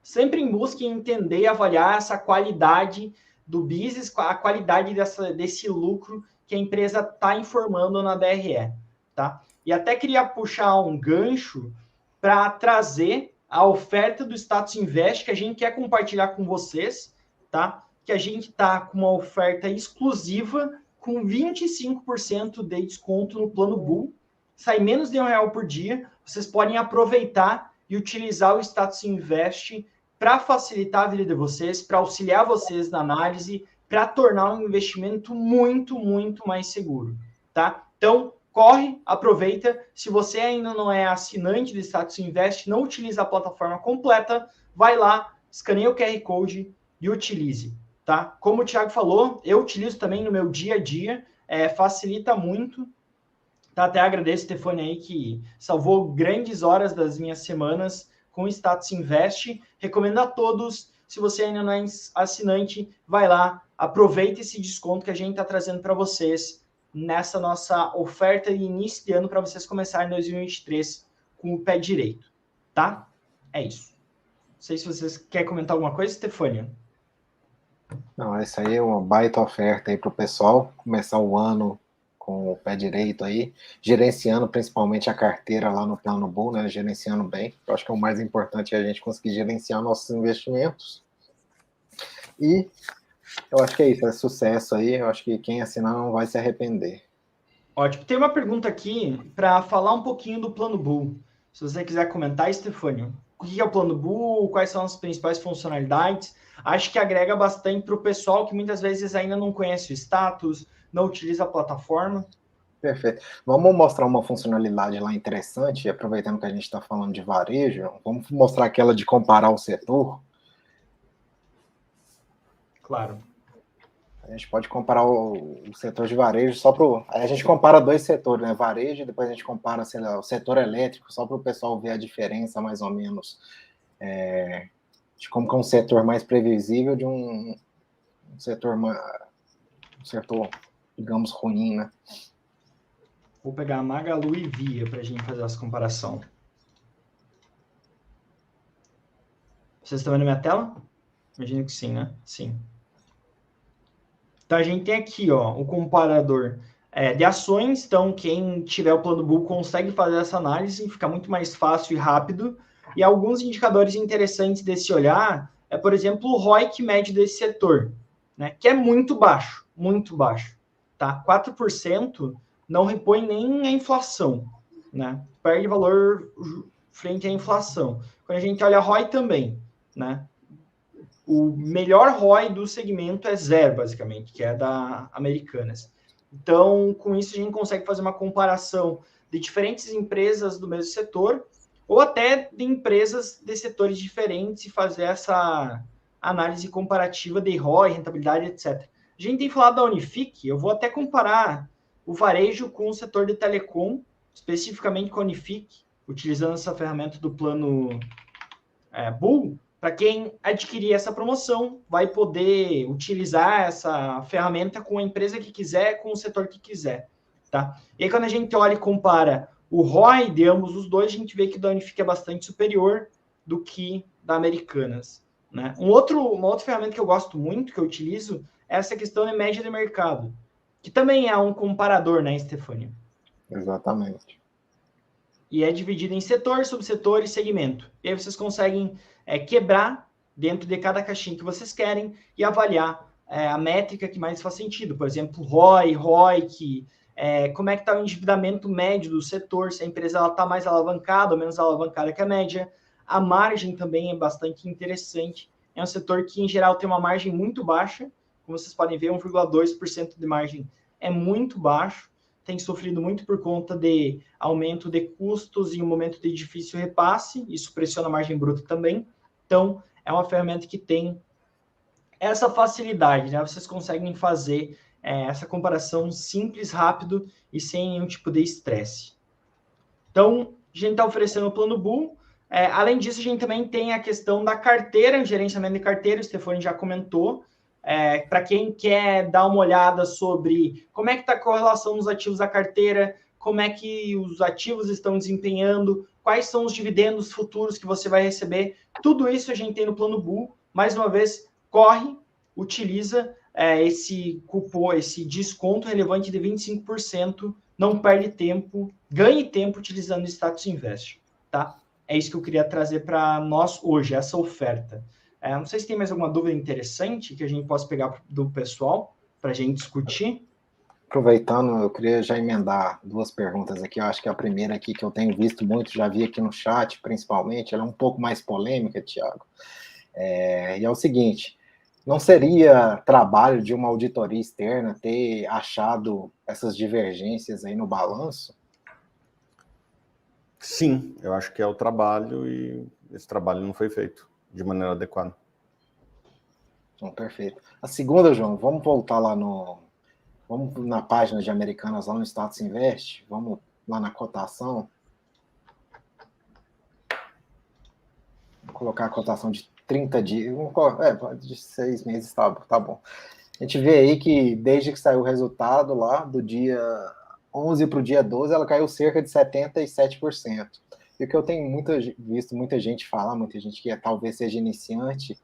sempre em busca de entender e avaliar essa qualidade do business, a qualidade desse lucro que a empresa está informando na DRE. Tá? E até queria puxar um gancho para trazer a oferta do Status Invest que a gente quer compartilhar com vocês, tá? Que a gente está com uma oferta exclusiva com 25% de desconto no plano Bull. Sai menos de R$1 por dia. Vocês podem aproveitar e utilizar o Status Invest para facilitar a vida de vocês, para auxiliar vocês na análise, para tornar um investimento muito, muito mais seguro, tá? Então, corre, aproveita. Se você ainda não é assinante do Status Invest, não utiliza a plataforma completa, vai lá, escaneia o QR Code e utilize, tá? Como o Thiago falou, eu utilizo também no meu dia a dia, facilita muito. Tá? Até agradeço, Stefania, aí, que salvou grandes horas das minhas semanas com o Status Invest. Recomendo a todos, se você ainda não é assinante, vai lá, aproveita esse desconto que a gente está trazendo para vocês nessa nossa oferta de início de ano para vocês começarem em 2023 com o pé direito, tá? É isso. Não sei se vocês querem comentar alguma coisa, Stefania. Não, essa aí é uma baita oferta aí para o pessoal começar o ano com o pé direito aí, gerenciando principalmente a carteira lá no Plano Bull, né, gerenciando bem. Eu acho que o mais importante é a gente conseguir gerenciar nossos investimentos. E eu acho que é isso, é sucesso aí. Eu acho que quem assinar não vai se arrepender. Ótimo. Tem uma pergunta aqui para falar um pouquinho do Plano Bull. Se você quiser comentar, Estefânio, o que é o Plano Bull, quais são as principais funcionalidades? Acho que agrega bastante para o pessoal que muitas vezes ainda não conhece o status, não utiliza a plataforma. Perfeito. Vamos mostrar uma funcionalidade lá interessante, aproveitando que a gente está falando de varejo, vamos mostrar aquela de comparar o setor. Claro. A gente pode comparar o setor de varejo só para aí a gente compara dois setores, né? Varejo, e depois a gente compara, sei lá, o setor elétrico, só para o pessoal ver a diferença, mais ou menos, de como que é um setor mais previsível de um setor, digamos, ruim, né? Vou pegar a Magalu e Via para a gente fazer essa comparação. Vocês estão vendo minha tela? Imagino que sim, né? Sim. Então, a gente tem aqui ó, o comparador de ações. Então, quem tiver o Plano Bull consegue fazer essa análise, fica muito mais fácil e rápido. E alguns indicadores interessantes desse olhar é, por exemplo, o ROIC médio desse setor, né, que é muito baixo, muito baixo. Tá? 4% não repõe nem a inflação, né? Perde valor frente à inflação. Quando a gente olha a ROI também, né? O melhor ROI do segmento é 0, basicamente, que é da Americanas. Então, com isso, a gente consegue fazer uma comparação de diferentes empresas do mesmo setor, ou até de empresas de setores diferentes, e fazer essa análise comparativa de ROI, rentabilidade, etc. A gente tem falado da Unifique, eu vou até comparar o varejo com o setor de telecom, especificamente com a Unifique, utilizando essa ferramenta do plano Bull. Para quem adquirir essa promoção, vai poder utilizar essa ferramenta com a empresa que quiser, com o setor que quiser, tá? E aí, quando a gente olha e compara o ROI de ambos os dois, a gente vê que o da Unifique é bastante superior do que da Americanas, né? Uma outra ferramenta que eu gosto muito, que eu utilizo, é essa questão de média de mercado, que também é um comparador, né, Stefania? Exatamente. E é dividido em setor, subsetor e segmento. E aí vocês conseguem quebrar dentro de cada caixinha que vocês querem e avaliar a métrica que mais faz sentido. Por exemplo, ROI, ROIC, como é que está o endividamento médio do setor, se a empresa está mais alavancada ou menos alavancada que a média. A margem também é bastante interessante. É um setor que, em geral, tem uma margem muito baixa. Como vocês podem ver, 1,2% de margem é muito baixo. Tem sofrido muito por conta de aumento de custos em um momento de difícil repasse, isso pressiona a margem bruta também. Então, é uma ferramenta que tem essa facilidade, né? Vocês conseguem fazer essa comparação simples, rápido e sem nenhum tipo de estresse. Então, a gente está oferecendo o Plano Bull. Além disso, a gente também tem a questão da carteira, gerenciamento de carteira, o Stefano já comentou. Para quem quer dar uma olhada sobre como é que está a correlação dos ativos da carteira, como é que os ativos estão desempenhando, quais são os dividendos futuros que você vai receber, tudo isso a gente tem no Plano Bull. Mais uma vez, corre, utiliza esse cupom, esse desconto relevante de 25%, não perde tempo, ganhe tempo utilizando o Status Invest, tá? É isso que eu queria trazer para nós hoje, essa oferta. Não sei se tem mais alguma dúvida interessante que a gente possa pegar do pessoal para a gente discutir. Aproveitando, eu queria já emendar duas perguntas aqui. Eu acho que a primeira aqui que eu tenho visto muito, já vi aqui no chat, principalmente, ela é um pouco mais polêmica, Thiago. E é o seguinte: não seria trabalho de uma auditoria externa ter achado essas divergências aí no balanço? Sim, eu acho que é o trabalho e esse trabalho não foi feito de maneira adequada. Perfeito. A segunda, João, vamos voltar lá vamos na página de Americanas, lá no Status Invest, vamos lá na cotação. Vou colocar a cotação de 30 dias, de 6 meses, tá bom. A gente vê aí que desde que saiu o resultado lá, do dia 11 para o dia 12, ela caiu cerca de 77%. E o que eu tenho visto muita gente falar, muita gente que talvez seja iniciante,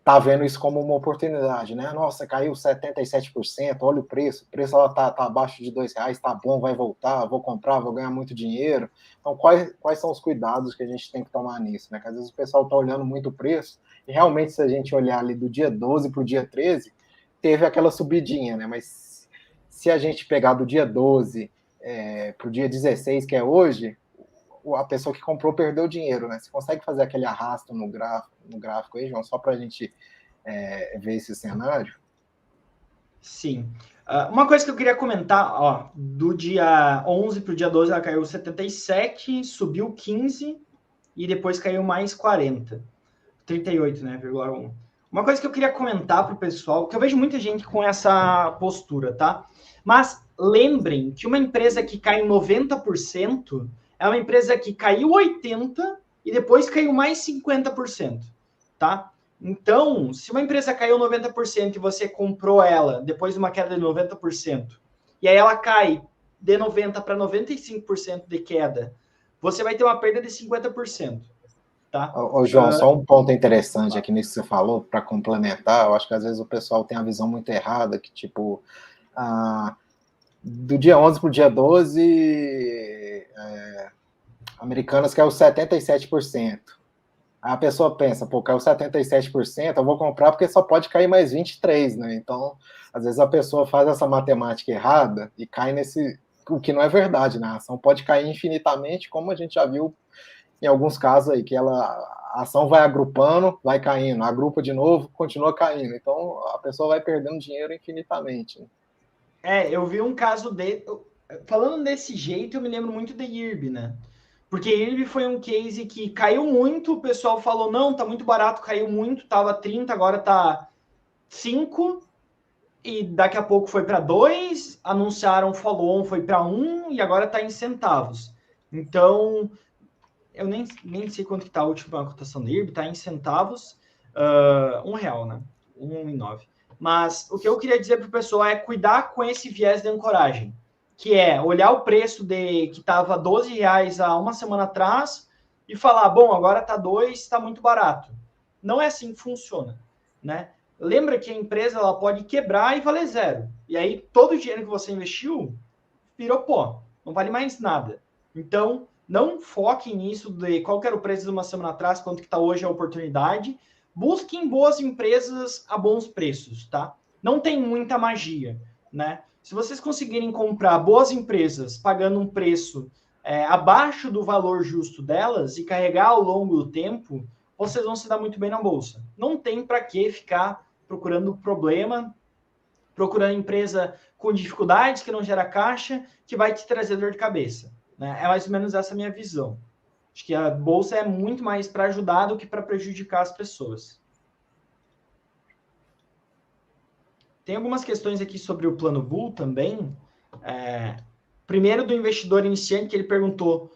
tá vendo isso como uma oportunidade, né? Nossa, caiu 77%, olha o preço ela tá abaixo de R$2, tá bom, vai voltar, vou comprar, vou ganhar muito dinheiro. Então, quais são os cuidados que a gente tem que tomar nisso, né? Porque às vezes o pessoal tá olhando muito o preço, e realmente, se a gente olhar ali do dia 12 para o dia 13, teve aquela subidinha, né? Mas se a gente pegar do dia 12 para o dia 16, que é hoje, a pessoa que comprou perdeu dinheiro, né? Você consegue fazer aquele arrasto no gráfico aí, João, só para a gente ver esse cenário? Sim. Uma coisa que eu queria comentar, ó, do dia 11 para o dia 12 ela caiu 77, subiu 15 e depois caiu mais 40. 38, né, 1,1. Uma coisa que eu queria comentar para o pessoal, que eu vejo muita gente com essa postura, tá? Mas lembrem que uma empresa que cai em 90% é uma empresa que caiu 80% e depois caiu mais 50%, tá? Então, se uma empresa caiu 90% e você comprou ela depois de uma queda de 90%, e aí ela cai de 90% para 95% de queda, você vai ter uma perda de 50%. Tá? Ô, João, só um ponto interessante aqui nisso que você falou, para complementar, eu acho que às vezes o pessoal tem a visão muito errada, que tipo, do dia 11 para o dia 12, Americanas caiu 77%. Aí a pessoa pensa, pô, caiu 77%, eu vou comprar porque só pode cair mais 23%, né? Então, às vezes a pessoa faz essa matemática errada e cai o que não é verdade, né? A ação pode cair infinitamente, como a gente já viu em alguns casos aí, que a ação vai agrupando, vai caindo, agrupa de novo, continua caindo. Então, a pessoa vai perdendo dinheiro infinitamente. Eu vi um caso falando desse jeito, eu me lembro muito da IRB, né? Porque IRB foi um case que caiu muito, o pessoal falou, não, tá muito barato, caiu muito, tava 30, agora tá 5, e daqui a pouco foi para 2, anunciaram follow-on, foi para 1, e agora tá em centavos. Então, eu nem sei quanto que tá a última cotação da IRB, tá em centavos, R$1, né? 1,9. Mas o que eu queria dizer para o pessoal é cuidar com esse viés de ancoragem, que é olhar o preço que estava R$12 há uma semana atrás e falar, bom, agora está 2, está muito barato. Não é assim que funciona, né? Lembra que a empresa ela pode quebrar e valer zero. E aí todo o dinheiro que você investiu virou pó, não vale mais nada. Então, não foquem nisso de qual era o preço de uma semana atrás, quanto que está hoje a oportunidade. Busquem boas empresas a bons preços, tá? Não tem muita magia, né? Se vocês conseguirem comprar boas empresas pagando um preço abaixo do valor justo delas e carregar ao longo do tempo, vocês vão se dar muito bem na bolsa. Não tem para que ficar procurando problema, procurando empresa com dificuldades, que não gera caixa, que vai te trazer dor de cabeça. Né? É mais ou menos essa minha visão. Acho que a bolsa é muito mais para ajudar do que para prejudicar as pessoas. Tem algumas questões aqui sobre o plano Bull também. Primeiro, do investidor iniciante, que ele perguntou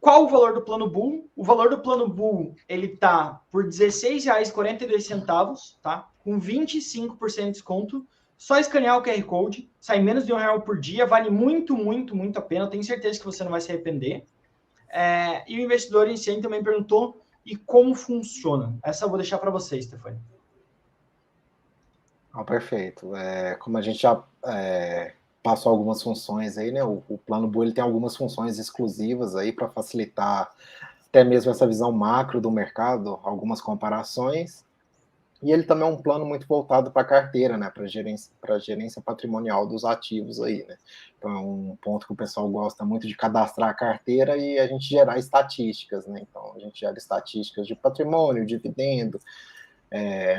qual o valor do plano Bull. O valor do plano Bull ele está por R$16,42, tá? Com 25% de desconto. Só escanear o QR Code, sai menos de R$1 por dia, vale muito, muito, muito a pena. Eu tenho certeza que você não vai se arrepender. E o investidor iniciante também perguntou e como funciona. Essa eu vou deixar para você, Stefani. Perfeito. Como a gente já passou algumas funções aí, né? O plano Bull ele tem algumas funções exclusivas aí para facilitar até mesmo essa visão macro do mercado, algumas comparações. E ele também é um plano muito voltado para a carteira, né? Para gerência patrimonial dos ativos aí, né? Então é um ponto que o pessoal gosta muito de cadastrar a carteira e a gente gerar estatísticas, né? Então a gente gera estatísticas de patrimônio, dividendo.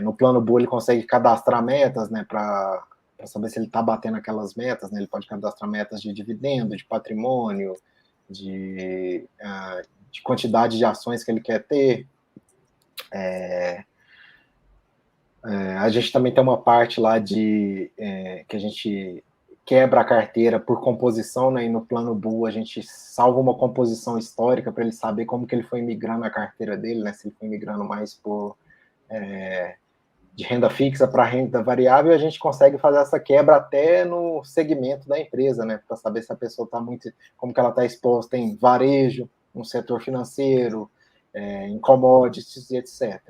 No plano Bull ele consegue cadastrar metas, né? Para saber se ele está batendo aquelas metas, né? Ele pode cadastrar metas de dividendo, de patrimônio, de quantidade de ações que ele quer ter. A gente também tem uma parte lá que a gente quebra a carteira por composição, né? E no plano Bull a gente salva uma composição histórica para ele saber como que ele foi migrando a carteira dele, né? Se ele foi migrando mais de renda fixa para renda variável, a gente consegue fazer essa quebra até no segmento da empresa, né? Para saber se a pessoa está como que ela está exposta em varejo, no setor financeiro, em commodities e etc.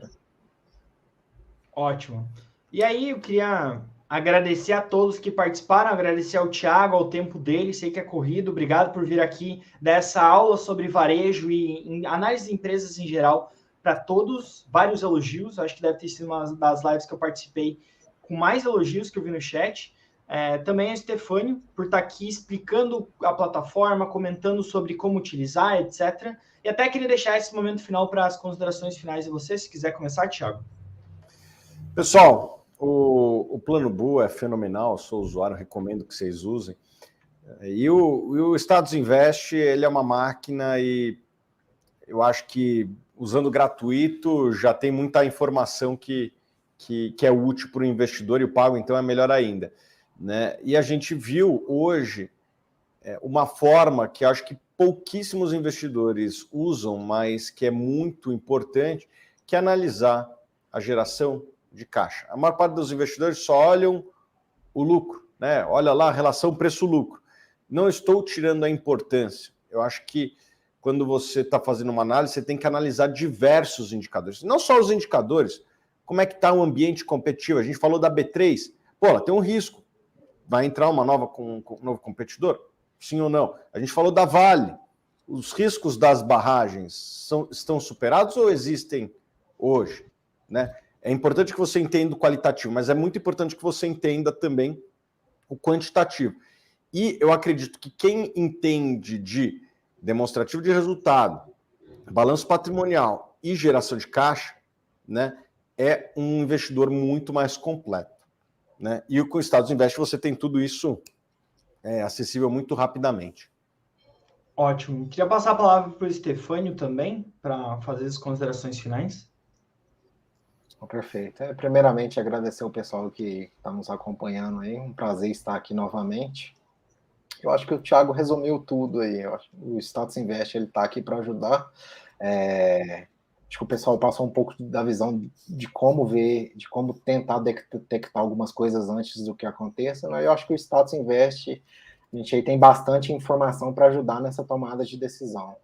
Ótimo. E aí, eu queria agradecer a todos que participaram, agradecer ao Thiago, ao tempo dele, sei que é corrido, obrigado por vir aqui dessa aula sobre varejo e análise de empresas em geral, para todos, vários elogios, acho que deve ter sido uma das lives que eu participei com mais elogios que eu vi no chat. Também a Stefânio, por estar aqui explicando a plataforma, comentando sobre como utilizar, etc. E até queria deixar esse momento final para as considerações finais de você, se quiser começar, Thiago. Pessoal, o Plano Bu é fenomenal, sou usuário, recomendo que vocês usem. E o Status Invest, ele é uma máquina e eu acho que usando gratuito já tem muita informação que é útil para o investidor e o pago, então é melhor ainda. Né? E a gente viu hoje uma forma que acho que pouquíssimos investidores usam, mas que é muito importante, que é analisar a geração de caixa. A maior parte dos investidores só olham o lucro, né? Olha lá a relação preço-lucro. Não estou tirando a importância. Eu acho que quando você está fazendo uma análise, você tem que analisar diversos indicadores. Não só os indicadores, como é que está o ambiente competitivo. A gente falou da B3, pô, ela tem um risco. Vai entrar um novo competidor? Sim ou não? A gente falou da Vale. Os riscos das barragens estão superados ou existem hoje? Né? É importante que você entenda o qualitativo, mas é muito importante que você entenda também o quantitativo. E eu acredito que quem entende de demonstrativo de resultado, balanço patrimonial e geração de caixa, né, é um investidor muito mais completo. Né? E com o Status Invest você tem tudo isso acessível muito rapidamente. Ótimo. Queria passar a palavra para o Stefânio também, para fazer as considerações finais. Perfeito. Primeiramente, agradecer o pessoal que está nos acompanhando aí. Um prazer estar aqui novamente. Eu acho que o Thiago resumiu tudo aí. Eu acho que o Status Invest ele está aqui para ajudar. Acho que o pessoal passou um pouco da visão de como ver, de como tentar detectar algumas coisas antes do que aconteça. Né? Eu acho que o Status Invest, a gente aí tem bastante informação para ajudar nessa tomada de decisão.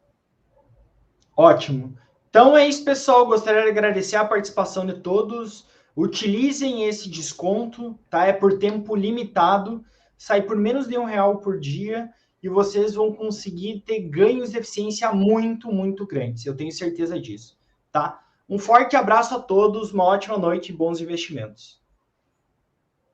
Ótimo. Então é isso, pessoal. Gostaria de agradecer a participação de todos. Utilizem esse desconto, tá? É por tempo limitado, sai por menos de R$1 por dia e vocês vão conseguir ter ganhos de eficiência muito, muito grandes. Eu tenho certeza disso, tá? Um forte abraço a todos, uma ótima noite e bons investimentos.